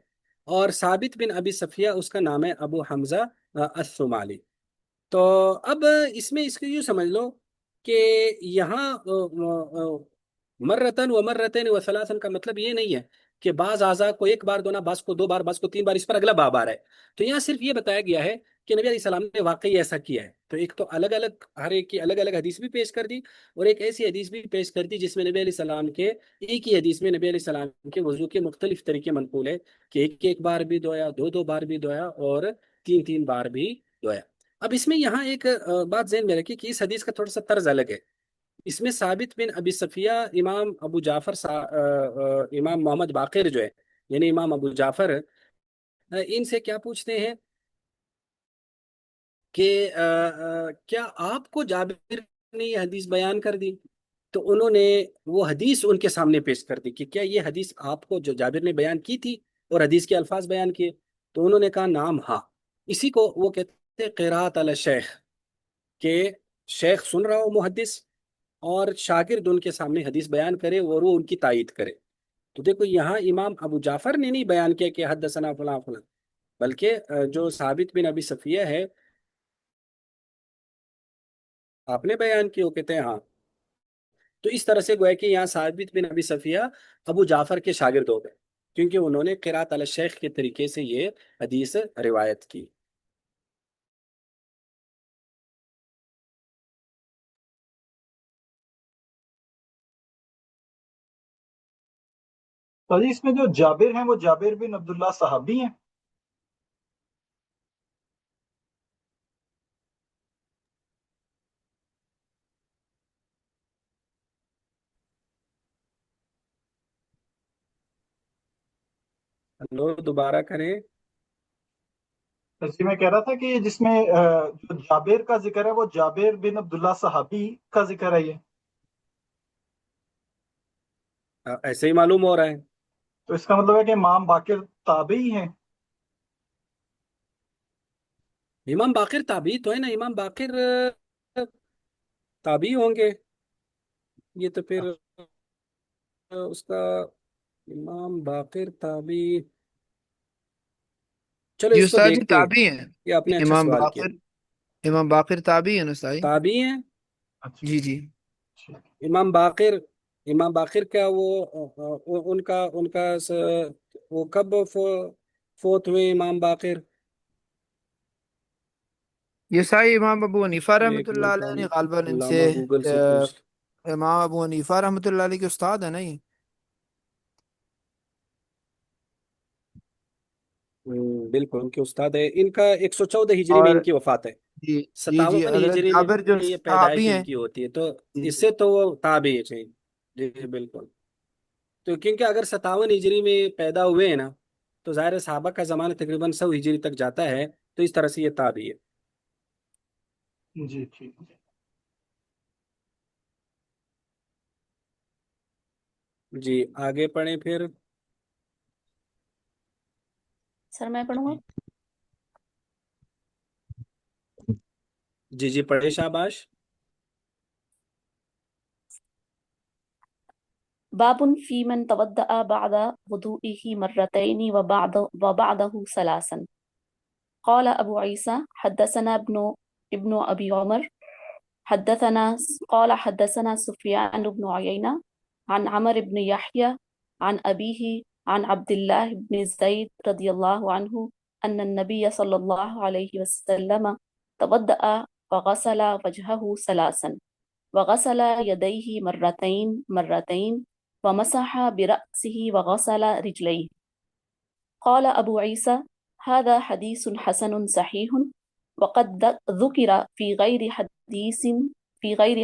اور ثابت بن ابی صفیہ اس کا نام ہے ابو حمزہ الثمالی. تو اب اس میں اس کو یوں سمجھ لو کہ یہاں مرتن و مرتین و ثلاثن کا مطلب یہ نہیں ہے کہ بعض اعضاء کو ایک بار دھونا، بعض کو دو بار، بعض کو تین بار، اس پر اگلا باب آ رہا ہے. تو یہاں صرف یہ بتایا گیا ہے کہ نبی علیہ السلام نے واقعی ایسا کیا ہے. تو ایک تو الگ الگ ہر ایک کی الگ الگ حدیث بھی پیش کر دی، اور ایک ایسی حدیث بھی پیش کر دی جس میں نبی علیہ السلام کے ایک ہی حدیث میں نبی علیہ السلام کے وضو کے مختلف طریقے منقول ہے کہ ایک ایک بار بھی دھویا، دو دو بار بھی دھویا، اور تین تین بار بھی دھویا. اب اس میں یہاں ایک بات ذہن میں رکھی کہ اس حدیث کا تھوڑا سا طرز الگ ہے. اس میں ثابت بن ابی صفیہ امام ابو جعفر امام محمد باقر جو ہے، یعنی امام ابو جعفر، ان سے کیا پوچھتے ہیں کہ کیا آپ کو جابر نے یہ حدیث بیان کر دی؟ تو انہوں نے وہ حدیث ان کے سامنے پیش کر دی کہ کیا یہ حدیث آپ کو جو جابر نے بیان کی تھی اور حدیث کے الفاظ بیان کیے؟ تو انہوں نے کہا نام ہاں. اسی کو وہ کہتے ہیں قراءت علی شیخ، کہ شیخ سن رہا ہو محدث اور شاگرد ان کے سامنے حدیث بیان کرے اور وہ ان کی تائید کرے. تو دیکھو یہاں امام ابو جعفر نے نہیں بیان کیا کہ حدثنا فلاں فلاں، بلکہ جو ثابت بن ابی صفیہ ہے آپ نے بیان کی، وہ کہتے ہیں ہاں. تو اس طرح سے گویا کہ یہاں ثابت بن ابی صفیہ ابو جعفر کے شاگرد ہو گئے، کیونکہ انہوں نے قراءت علی شیخ کے طریقے سے یہ حدیث روایت کی. تو جی اس میں جو جابر ہیں وہ جابر بن عبداللہ صحابی ہیں؟ لو دوبارہ کریں. جی میں کہہ رہا تھا کہ جس میں جو جابر کا ذکر ہے وہ جابر بن عبداللہ صحابی کا ذکر ہے یہ، ایسے ہی معلوم ہو رہا ہے. تو اس کا مطلب ہے کہ امام باقر تابعی ہیں؟ امام باقر تابعی تو ہے نا، امام باقر تابعی ہوں گے. یہ تو پھر اس کا امام باقر تابعی، چلو جی اس کو استاد جی دیکھتے ہیں. تابعی ہیں، یہ آپ نے اچھا امام سوال کیا. باقر امام باقر تابعی ہیں استاد جی؟ تابعی ہیں. اچھا جی جی. امام باقر کا ان کا وہ کب فوت ہوئے امام باقر؟ یہ ساری امام ابو حنیفہ رحمۃ ایک اللہ منٹ علیہ ہم نے غالباً ان سے علامہ گوگل سے پوچھ. امام ابو حنیفہ رحمۃ اللہ علیہ کے استاد ہیں نا یہ؟ بالکل ان کے استاد ہے. ان کا 114 ہجری میں اور ان کی وفات ہے، جی جی جی 57 حضرت ہجری میں جابر جو یہ صحابی پیدائش ان ہیں. کی ہوتی ہے. تو جی اس جی سے تو وہ تابعی ہے. جی جی بالکل. تو کیونکہ اگر 57 ہجری میں پیدا ہوئے ہیں نا، تو ظاہر ہے صحابہ کا زمانہ تقریباً 100 ہجری تک جاتا ہے، تو اس طرح سے یہ تابعی ہے. جی ٹھیک. جی آگے پڑھیں پھر. سر میں پڑھوں گا. جی جی پڑھیں شاباش. باب في من تودأ بعد وضوئه مرتين وبعده ثلاثا. قال أبو عيسى حدثنا ابن أبي عمر حدثنا سفيان بن عيينة عن عمرو بن يحيى عن أبيه عن عبد الله بن زيد رضي الله عنه أن النبي صلى الله عليه وسلم تودأ فغسل وجهه ثلاثا وغسل يديه مرتين ومسح برأسه وغسل رجليه. قال أبو عيسى هذا حديث حسن صحيح وقد ذكر في غير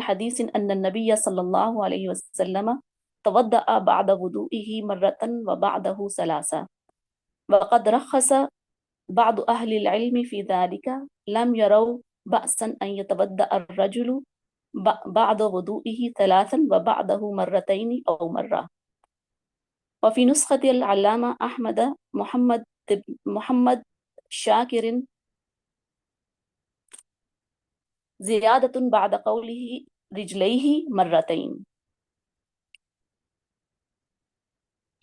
حديث أن النبي صلى الله عليه وسلم توضأ بعد وضوئه مرة وبعده ثلاثة. وقد رخص بعض أهل العلم في ذلك، لم يروا بأسا أن يتوضأ الرجل بعد وضوئه ثلاثا وبعده مرتين أو مرة. وفي نسخة العلامة أحمد محمد شاكر زيادة بعد قوله رجليه مرتين.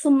ثم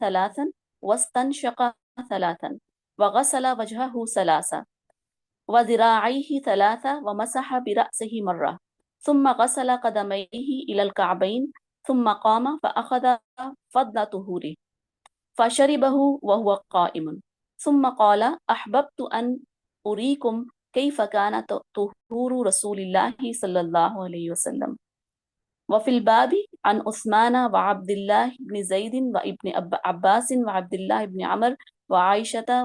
ثلاثا واستنشق ثلاثا وغسل وجهه ثلاثا وذراعيه ثلاثا ومسح برأسه مرة ثم غسل قدميه إلى الكعبين ثم قام فأخذ فضل طهوره فشربه وهو قائم ثم قال أحببت أن أريكم كيف كان طهور رسول الله صلى الله عليه وسلم. وفي الباب عن عثمان وعبد الله بن زيد وابن عباس وعبد الله بن عمر وعائشة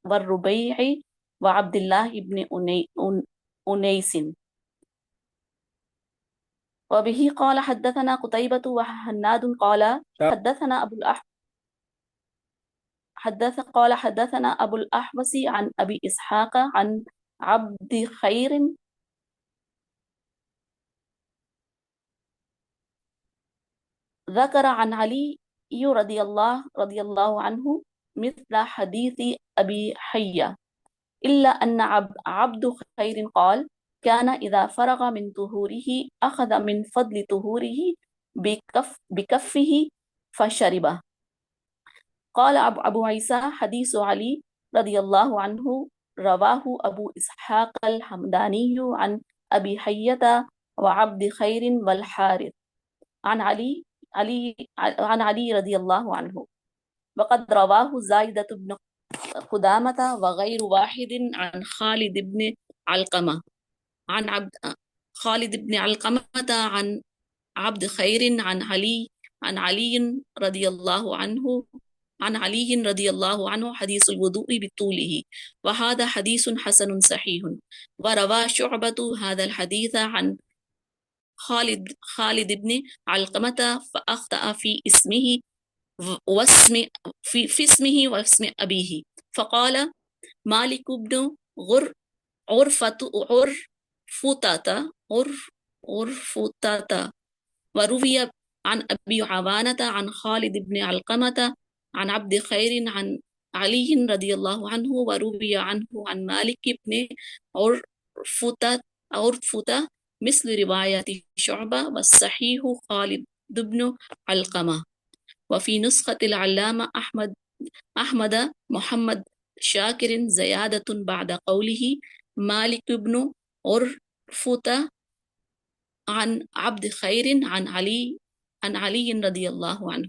والربيع وعبد الله بن أنيس. وبه قال حدثنا قتيبة وهناد قال حدثنا أبو الأحوص عن أبي إسحاق عن عبد خير ذكر عن علي رضي الله عنه مثل حديث أبي حية، إلا أن عبد خير قال كان إذا فرغ من طهوره أخذ من فضل طهوره بكفه فشربه. قال أبو عيسى حديث علي رضي الله عنه رواه أبو إسحاق الحمداني عن أبي حية وعبد خير والحارث عن علي رضي الله عنه، وقد رواه زايدة بن قدامة وغير واحد عن خالد بن علقمة عن عبد خير عن علي رضي الله عنه حديث الوضوء بطوله، وهذا حديث حسن صحيح. وروى شعبة هذا الحديث عن خالد بن علقمة فأخطأ في اسمه واسم أبيه، فقال مالك بن عرفتة. وروي عن أبي عوانة عن خالد بن علقمة عن عبد خير عن علي رضي الله عنه، وروي عنه عن مالك بن عرفتة مثل رواية شعبة، والصحيح خالد بن علقمة. وفي نسخة العلامة أحمد محمد شاكر زيادة بعد قوله مالك بن عرفتة عن عبد خير عن علي رضي الله عنه.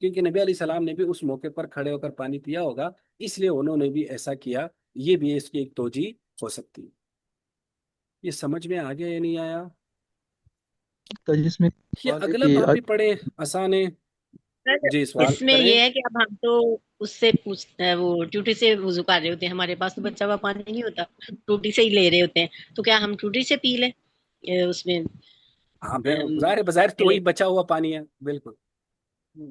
کیونکہ نبی علیہ السلام نے بھی اس موقع پر کھڑے ہو کر پانی پیا ہوگا، اس لیے انہوں نے بھی ایسا کیا. یہ بھی اس کی ایک توجہ ہو سکتی ہے. یہ سمجھ میں آ گیا یا نہیں آیا؟ جس میں یہ سوال ہے اگلا کہ آپ بھی پڑھیں، آسان ہے. سر، جی سوال اس میں کریں. یہ ہے کہ اب ہم تو اس سے وہ ٹوٹی سے وضو کر رہے ہوتے ہیں، ہمارے پاس تو بچا ہوا پانی نہیں ہوتا، ٹوٹی سے ہی لے رہے ہوتے ہیں، تو کیا ہم ٹوٹی سے پی لیں اس میں ہاں ظاہر بظاہر تو لے؟ وہی بچا ہوا پانی ہے، بالکل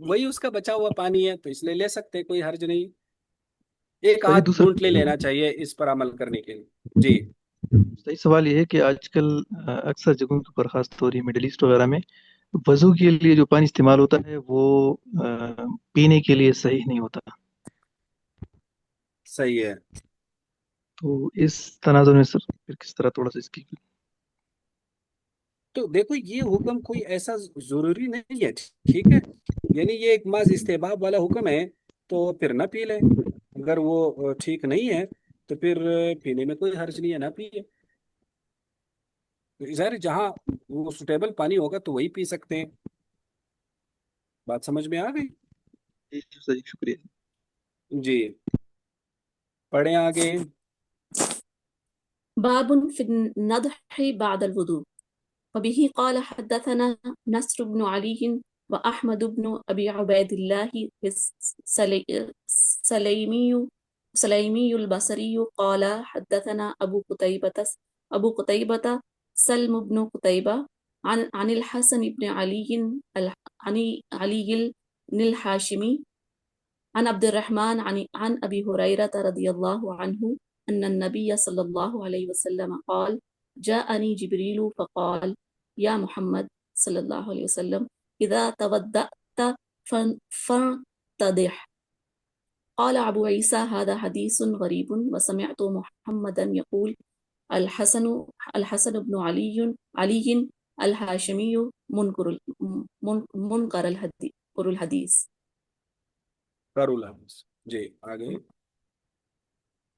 وہی اس کا بچا ہوا پانی ہے، تو اس لیے لے سکتے ہیں، کوئی حرج نہیں. ایک صحیح. آدھ دوسرا گھونٹ لے لینا چاہیے اس پر عمل کرنے کے لیے. جی صحیح سوال یہ ہے کہ آج کل اکثر جگہوں پر، خاص طور یہ مڈل ایسٹ وغیرہ میں، وضو کے لیے جو پانی استعمال ہوتا ہے وہ پینے کے لیے صحیح نہیں ہوتا. صحیح ہے. تو اس تناظر میں سر پھر کس طرح تھوڑا سا اس کی تو دیکھو یہ حکم کوئی ایسا ضروری نہیں ہے، ٹھیک ہے، یعنی یہ ایک محض استحباب والا حکم ہے، تو پھر نہ پی لیں. اگر وہ ٹھیک نہیں ہے تو پھر پینے میں کوئی حرج نہیں ہے، نہ پیے. ظاہر جہاں وہ سوٹیبل پانی ہوگا تو وہی پی سکتے ہیں. بات سمجھ میں آ گئی؟ صحیح. شکریہ. جی پڑھیں آگے. باب في النضح بعد الوضوء. وبه قال حدثنا نصر بن علي وأحمد بن أبي عبيد الله السليمي البصري قال حدثنا أبو قتيبة سلم بن قتيبة عن الحسن بن علي عن علي الحاشمي عن عبد الرحمن عن أبي هريرة رضي الله عنه أن النبي صلى الله عليه وسلم قال جاءني جبريل فقال يا محمد صلى الله عليه وسلم إذا تودأت فارتدح. قال أبو عيسى هذا حديث غريب وسمعت محمدا يقول الحسن بن علي الهاشمي منكر الحديث. جی آگے.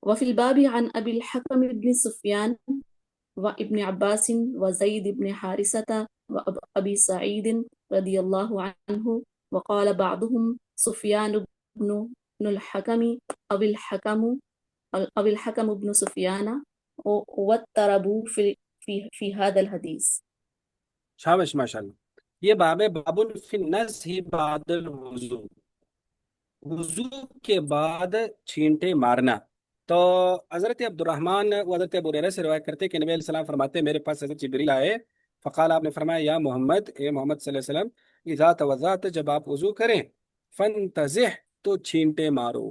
وفي الباب عن أبي الحكم بن سفيان وابن عباس وزيد بن حارثة وأبي سعيد رضي الله عنه. وقال بعضهم سفيان بن الحكم أو الحكم بن سفيان واضطربوا في هذا الحديث. شابش ماشاء اللہ. یہ باب ہے باب فی النضح بعد الوضو، وضو کے بعد چھینٹے مارنا. تو حضرت عبد الرحمن و حضرت ابو ہریرہ سے روایت کرتے ہیں کہ نبی علیہ السلام فرماتے ہیں میرے پاس حضرت جبریل آئے، فقال آپ نے فرمایا یا محمد، اے محمد صلی اللہ علیہ وسلم، اذا توضأت جب آپ وضو کریں، فانتزح تو چھینٹے مارو.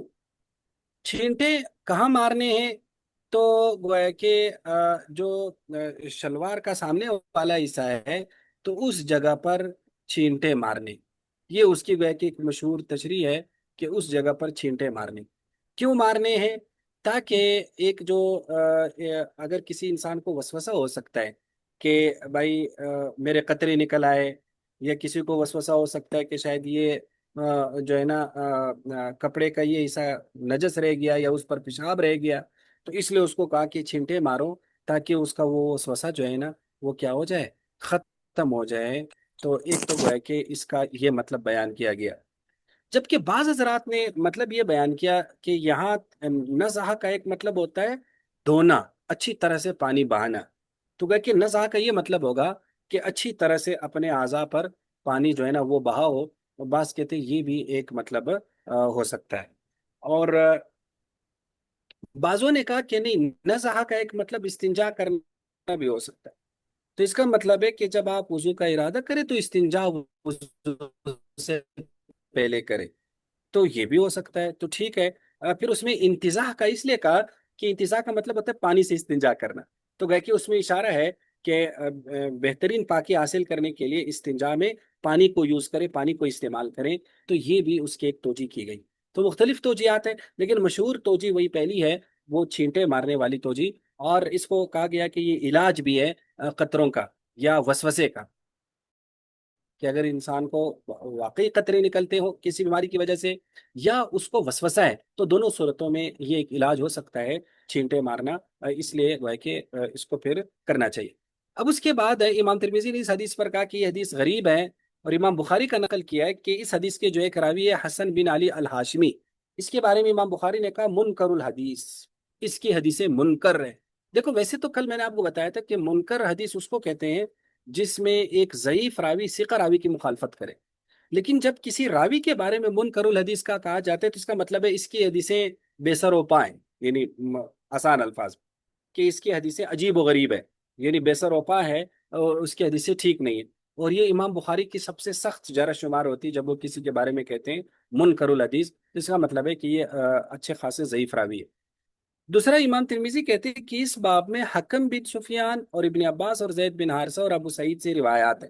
چھینٹے کہاں مارنے ہیں؟ تو گویا کہ جو شلوار کا سامنے والا حصہ ہے تو اس جگہ پر چھینٹے مارنے. یہ اس کی گویا کہ ایک مشہور تشریح ہے کہ اس جگہ پر چھینٹے مارنے. کیوں مارنے ہیں؟ تاکہ ایک جو اگر کسی انسان کو وسوسہ ہو سکتا ہے کہ بھائی میرے قطرے نکل آئے، یا کسی کو وسوسہ ہو سکتا ہے کہ شاید یہ جو ہے نا کپڑے کا یہ حصہ نجس رہ گیا یا اس پر پیشاب رہ گیا، تو اس لیے اس کو کہا کہ چھینٹے مارو تاکہ اس کا وہ وسوسہ جو ہے نا وہ کیا ہو جائے، ختم ہو جائے. تو ایک تو گویا کہ اس کا یہ مطلب بیان کیا گیا. جبکہ بعض حضرات نے مطلب یہ بیان کیا کہ یہاں نزعہ کا ایک مطلب ہوتا ہے دھونا، اچھی طرح سے پانی بہانا. تو گویا کہ نزعہ کا یہ مطلب ہوگا کہ اچھی طرح سے اپنے اعضاء پر پانی جو ہے نا وہ بہاؤ. بعض کہتے ہیں یہ بھی ایک مطلب ہو سکتا ہے. اور بعضوں نے کہا کہ نہیں، نزعہ کا ایک مطلب استنجا کرنا بھی ہو سکتا ہے. تو اس کا مطلب ہے کہ جب آپ وضو کا ارادہ کریں تو استنجا وضو سے پہلے کریں، تو یہ بھی ہو سکتا ہے. تو ٹھیک ہے. پھر اس میں انتزاع کا اس لیے کہا کہ انتزاع کا مطلب ہوتا ہے پانی سے استنجا کرنا. تو گویا کہ اس میں اشارہ ہے کہ بہترین پاکی حاصل کرنے کے لیے استنجا میں پانی کو یوز کریں، پانی کو استعمال کریں. تو یہ بھی اس کی ایک توجہ کی گئی. تو مختلف توجیہات ہیں، لیکن مشہور توجہ وہی پہلی ہے، وہ چھینٹے مارنے والی توجہ. اور اس کو کہا گیا کہ یہ علاج بھی ہے قطروں کا یا وسوسے کا، کہ اگر انسان کو واقعی قطرے نکلتے ہو کسی بیماری کی وجہ سے یا اس کو وسوسہ ہے، تو دونوں صورتوں میں یہ ایک علاج ہو سکتا ہے چھینٹے مارنا. اس لیے وہ ہے کہ اس کو پھر کرنا چاہیے. اب اس کے بعد امام ترمذی نے اس حدیث پر کہا کہ یہ حدیث غریب ہے، اور امام بخاری کا نقل کیا ہے کہ اس حدیث کے جو ایک راوی ہے حسن بن علی الہاشمی، اس کے بارے میں امام بخاری نے کہا منکر الحدیث، اس کی حدیثیں منکر ہے۔ دیکھو ویسے تو کل میں نے آپ کو بتایا تھا کہ منکر حدیث اس کو کہتے ہیں جس میں ایک ضعیف راوی ثقہ راوی کی مخالفت کرے، لیکن جب کسی راوی کے بارے میں منکر الحدیث کا کہا جاتا ہے تو اس کا مطلب ہے اس کی حدیثیں بے سر و پا ہیں، یعنی آسان الفاظ کہ اس کی حدیثیں عجیب و غریب ہے، یعنی بے سر و پا ہے اور اس کی حدیثیں ٹھیک نہیں ہے۔ اور یہ امام بخاری کی سب سے سخت جرح شمار ہوتی ہے جب وہ کسی کے بارے میں کہتے ہیں منکر الحدیث، اس کا مطلب ہے کہ یہ اچھے خاصے ضعیف راوی ہے۔ دوسرا امام ترمذی کہتے ہیں کہ اس باب میں حکم بن سفیان اور ابن عباس اور زید بن حارثہ اور ابو سعید سے روایات ہیں،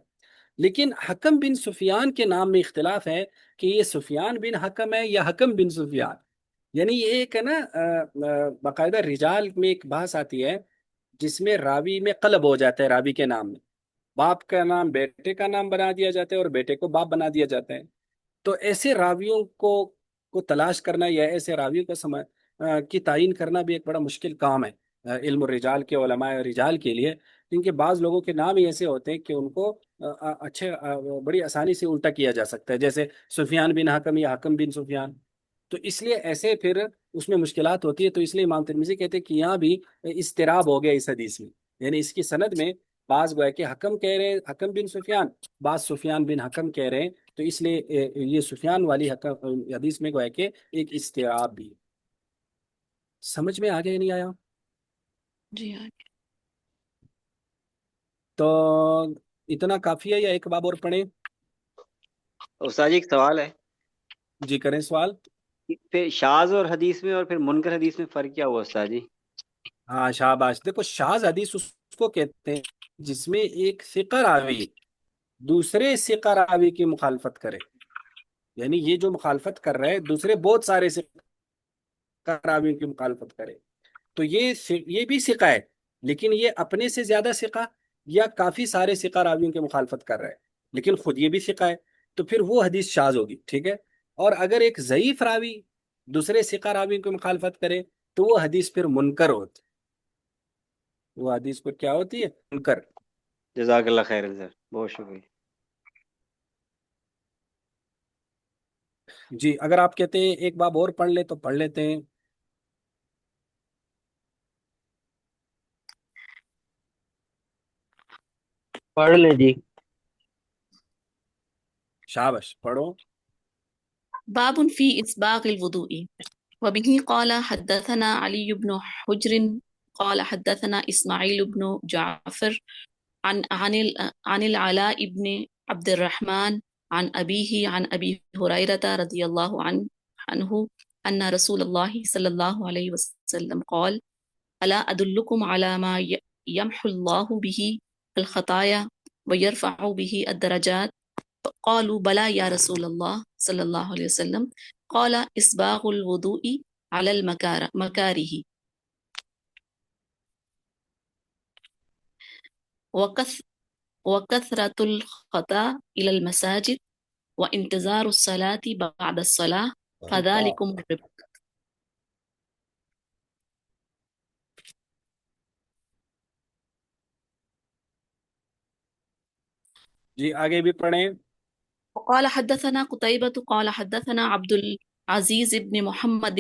لیکن حکم بن سفیان کے نام میں اختلاف ہے کہ یہ سفیان بن حکم ہے یا حکم بن سفیان، یعنی یہ ایک ہے نا باقاعدہ رجال میں ایک بحث آتی ہے جس میں راوی میں قلب ہو جاتا ہے، راوی کے نام میں باپ کا نام بیٹے کا نام بنا دیا جاتا ہے اور بیٹے کو باپ بنا دیا جاتا ہے۔ تو ایسے راویوں کو تلاش کرنا یا ایسے راویوں کو کی تعین کرنا بھی ایک بڑا مشکل کام ہے علم الرجال کے علماء رجال کے لیے، کیونکہ بعض لوگوں کے نام ہی ایسے ہوتے ہیں کہ ان کو بڑی آسانی سے الٹا کیا جا سکتا ہے، جیسے سفیان بن حکم یا حکم بن سفیان، تو اس لیے ایسے پھر اس میں مشکلات ہوتی ہے۔ تو اس لیے امام ترمذی کہتے ہیں کہ یہاں بھی اضطراب ہو گیا اس حدیث میں، یعنی اس کی سند میں بعض گویا کہ حکم کہہ رہے ہیں حکم بن سفیان، بعض سفیان بن حکم کہہ رہے ہیں، تو اس لیے یہ سفیان والی حدیث میں گویا کہ ایک اضطراب بھی ہے۔ سمجھ میں آگے نہیں آیا؟ جی ہاں۔ تو اتنا کافی ہے یا ایک باب اور پڑھیں؟ استاد جی ایک سوال ہے، جی کریں سوال۔ پھر شاذ اور حدیث میں اور پھر منکر حدیث میں فرق کیا ہوا استاد جی؟ ہاں شاباش، دیکھو شاذ حدیث اس کو کہتے ہیں جس میں ایک ثقہ راوی دوسرے ثقہ راوی کی مخالفت کرے، یعنی یہ جو مخالفت کر رہے ہیں دوسرے بہت سارے ثقہ راویوں کی مخالفت کرے، تو یہ بھی ثقہ ہے لیکن یہ اپنے سے زیادہ ثقہ یا کافی سارے ثقہ راویوں کی مخالفت کر رہا ہے لیکن خود یہ بھی ثقہ ہے، تو پھر وہ حدیث شاذ ہوگی، ٹھیک ہے۔ اور اگر ایک ضعیف راوی دوسرے ثقہ راویوں کی مخالفت کرے تو وہ حدیث پھر منکر ہوتی، وہ حدیث پر کیا ہوتی ہے؟ منکر۔ جزاک اللہ خیر سر، بہت شکریہ۔ جی اگر آپ کہتے ہیں ایک باب اور پڑھ لے تو پڑھ لیتے ہیں۔ پڑھ لیں جی۔ شابش پڑھو۔ باب في إسباغ الوضوء. وبه قال حدثنا علي بن حجر قال حدثنا إسماعيل بن جعفر عن العلاء بن عبد الرحمن عن أبيه عن أبي هريرة رضي الله عنه أن رسول الله صلى الله عليه وسلم قال ألا أدلكم على ما يمحو الله به الخطايا ويرفع به الدرجات؟ قالوا بلى يا رسول الله صلى الله عليه وسلم قال إسباغ الوضوء على المكاره وكثرة الخطا إلى المساجد وانتظار الصلاة بعد الصلاة فذلكم الربا۔ جی آگے بھی پڑھیں۔ وقال حدثنا قتيبة قال حدثنا عبد العزيز بن محمد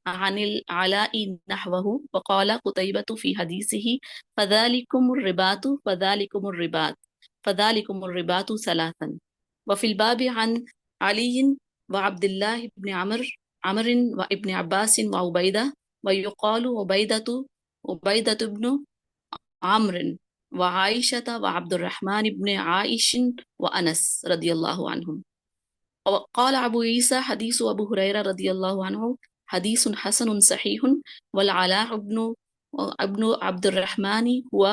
عن العلاء نحوه وقال قتيبة في حديثه فذلكم الرباط فذلكم الرباط فذلكم الرباط ثلاثا۔ وفي الباب عن علي وعبد الله بن عمر وابن عباس وعبيدة ويقال عبيدة بن عمرو وعائشة وعبد الرحمن بن عائش وأنس رضي الله عنهم۔ وقال أبو عيسى حديث أبو هريرة رضي الله عنه حديث حسن صحيح والعلاء ابن عبد الرحمن هو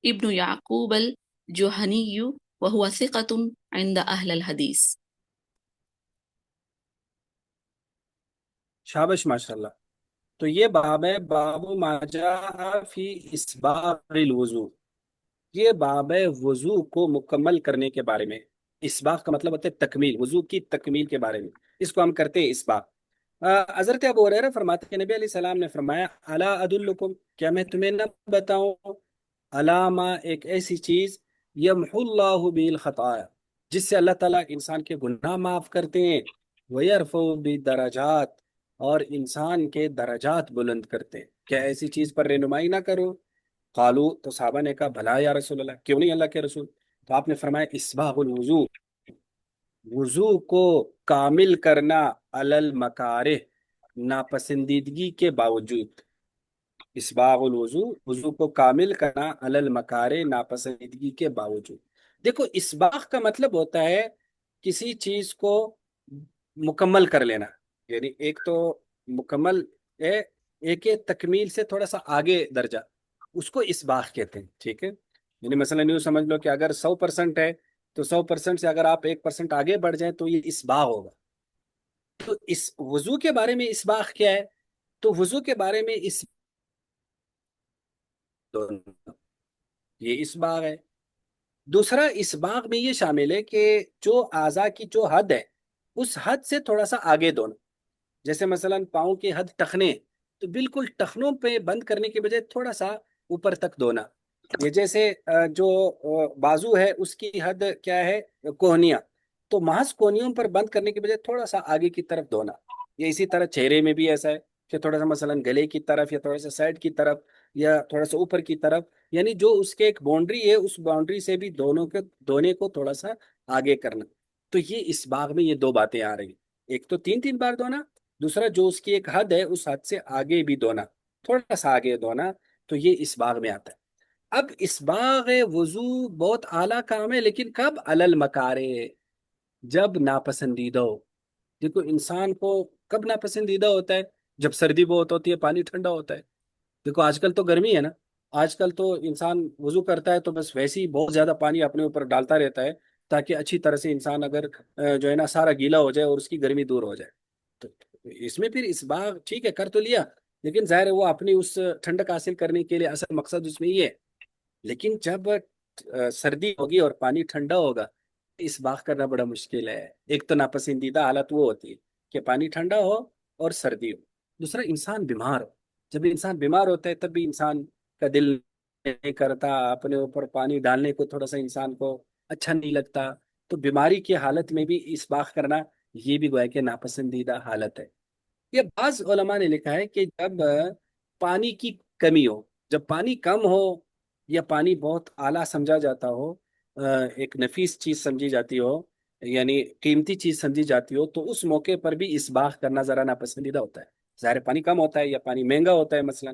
ابن يعقوب الجهني وهو ثقة عند أهل الحديث۔ شابش ماشاءاللہ۔ تو یہ باب ہے باب ما جاء فی اسباغ الوضو، یہ باب ہے وضو کو مکمل کرنے کے بارے میں۔ اسباغ کا مطلب ہوتا ہے تکمیل، وضو کی تکمیل کے بارے میں، اس کو ہم کرتے ہیں اسباغ۔ حضرت ابو ہریرہ فرماتے ہیں نبی علیہ السلام نے فرمایا الا ادلکم، کیا میں تمہیں نہ بتاؤں، علامہ ایک ایسی چیز یمحو اللہ بہ الخطایا، جس سے اللہ تعالیٰ انسان کے گناہ معاف کرتے ہیں، وَيَرْفَعُ بِالدَّرَجَاتِ، اور انسان کے درجات بلند کرتے ہیں۔ کیا ایسی چیز پر رہنمائی نہ کرو؟ قالو، تو صحابہ نے کہا بھلا یا رسول اللہ، کیوں نہیں اللہ کے رسول؟ تو آپ نے فرمایا اسباغ الوضو، وضو کو کامل کرنا، علی المکارہ، ناپسندیدگی کے باوجود۔ اسباغ الوضو، وضو کو کامل کرنا، علی المکارہ، ناپسندیدگی کے باوجود۔ دیکھو، اسباغ کا مطلب ہوتا ہے کسی چیز کو مکمل کر لینا، یعنی ایک تو مکمل ہے، ایک ہے تکمیل سے تھوڑا سا آگے درجہ، اس کو اسباغ کہتے ہیں، ٹھیک ہے؟ یعنی مثلا یوں سمجھ لو کہ اگر 100% ہے تو 100% سے اگر آپ 1% آگے بڑھ جائیں تو یہ اسباغ ہوگا۔ تو اس وضو کے بارے میں اسباغ کیا ہے؟ تو وضو کے بارے میں یہ اسباغ ہے۔ دوسرا، اسباغ میں یہ شامل ہے کہ جو اعضاء کی جو حد ہے اس حد سے تھوڑا سا آگے دھونا، جیسے مثلا پاؤں کی حد ٹخنے، تو بالکل ٹخنوں پہ بند کرنے کے بجائے تھوڑا سا اوپر تک دھونا۔ یہ جیسے جو بازو ہے اس کی حد کیا ہے؟ کوہنیاں، تو محض کوہنیوں پر بند کرنے کے بجائے تھوڑا سا آگے کی طرف دھونا۔ یہ اسی طرح چہرے میں بھی ایسا ہے کہ تھوڑا سا مثلا گلے کی طرف یا تھوڑا سا سائڈ کی طرف یا تھوڑا سا اوپر کی طرف، یعنی جو اس کے ایک باؤنڈری ہے اس باؤنڈری سے بھی دونوں کے دھونے کو تھوڑا سا آگے کرنا۔ تو یہ اس باغ میں یہ دو باتیں آ رہی ہیں، ایک تو 3 بار دھونا، دوسرا جو اس کی ایک حد ہے اس حد سے آگے بھی دھونا، تھوڑا سا آگے دھونا، تو یہ اس باغ میں آتا ہے۔ اب اسباغ وضو بہت اعلیٰ کام ہے، لیکن کب؟ علی المکارہ، جب ناپسندیدہ ہو۔ دیکھو، انسان کو کب ناپسندیدہ ہوتا ہے؟ جب سردی بہت ہوتی ہے، پانی ٹھنڈا ہوتا ہے۔ دیکھو آج کل تو گرمی ہے نا، آج کل تو انسان وضو کرتا ہے تو بس ویسے ہی بہت زیادہ پانی اپنے اوپر ڈالتا رہتا ہے تاکہ اچھی طرح سے انسان اگر جو ہے نا سارا گیلا ہو جائے اور اس کی گرمی دور ہو جائے۔ تو اس میں پھر اسباغ ٹھیک ہے کر تو لیا، لیکن ظاہر ہے وہ اپنی اس ٹھنڈک حاصل کرنے کے لیے اصل مقصد اس میں یہ ہے۔ لیکن جب سردی ہوگی اور پانی ٹھنڈا ہوگا، اسباغ کرنا بڑا مشکل ہے۔ ایک تو ناپسندیدہ حالت وہ ہوتی ہے کہ پانی ٹھنڈا ہو اور سردی ہو، دوسرا انسان بیمار ہو۔ جب انسان بیمار ہوتا ہے تب بھی انسان کا دل نہیں کرتا اپنے اوپر پانی ڈالنے کو، تھوڑا سا انسان کو اچھا نہیں لگتا۔ تو بیماری کی حالت میں بھی اسباغ کرنا یہ بھی گویا کہ ناپسندیدہ حالت ہے۔ یہ بعض علماء نے لکھا ہے کہ جب پانی کی کمی ہو، جب پانی کم ہو یا پانی بہت اعلیٰ سمجھا جاتا ہو، ایک نفیس چیز سمجھی جاتی ہو، یعنی قیمتی چیز سمجھی جاتی ہو، تو اس موقع پر بھی اسباغ کرنا ذرا ناپسندیدہ ہوتا ہے۔ ظاہر پانی کم ہوتا ہے یا پانی مہنگا ہوتا ہے مثلا،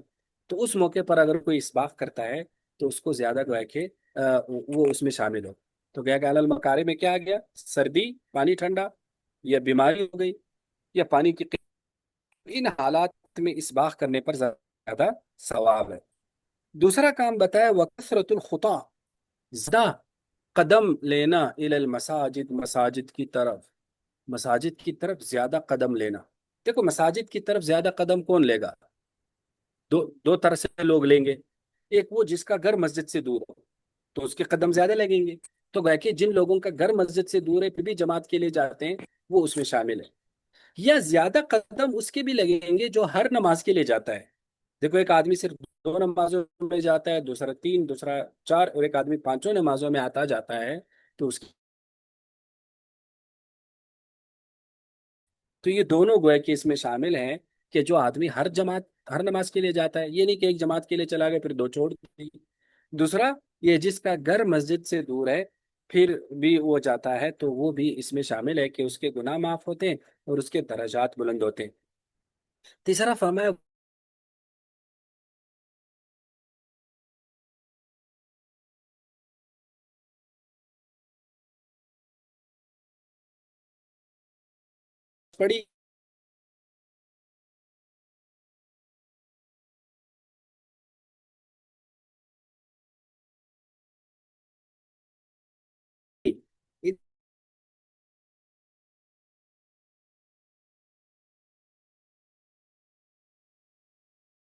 تو اس موقع پر اگر کوئی اسباغ کرتا ہے تو اس کو زیادہ گویا کہ وہ اس میں شامل ہو۔ تو گیا کہ علی المکارہ میں کیا آ گیا؟ سردی، پانی ٹھنڈا، یا بیماری ہو گئی، یا پانی کی ان حالات میں اسباغ کرنے پر زیادہ ثواب ہے۔ دوسرا کام بتایا وکثرۃ الخطا، زیادہ قدم لینا، الی المساجد، مساجد کی طرف، مساجد کی طرف زیادہ قدم لینا۔ دیکھو مساجد کی طرف زیادہ قدم کون لے گا؟ دو طرح سے لوگ لیں گے، ایک وہ جس کا گھر مسجد سے دور ہو تو اس کے قدم زیادہ لگیں گے، تو گویا کہ جن لوگوں کا گھر مسجد سے دور ہے پھر بھی جماعت کے لیے جاتے ہیں وہ اس میں شامل ہے۔ یا زیادہ قدم اس کے بھی لگیں گے جو ہر نماز کے لیے جاتا ہے۔ دیکھو ایک آدمی صرف 2 نمازوں میں جاتا ہے، دوسرا 3، دوسرا 4، اور ایک آدمی 5 نمازوں میں آتا جاتا ہے، تو اس کی تو یہ دونوں گویا کہ اس میں شامل ہیں کہ جو آدمی ہر نماز کے لیے جاتا ہے، یہ نہیں کہ ایک جماعت کے لیے چلا گیا پھر 2 چھوڑ دی۔ دوسرا یہ جس کا گھر مسجد سے دور ہے پھر بھی وہ جاتا ہے، تو وہ بھی اس میں شامل ہے کہ اس کے گناہ معاف ہوتے ہیں اور اس کے درجات بلند ہوتے ہیں۔ تیسرا فرمایا پڑی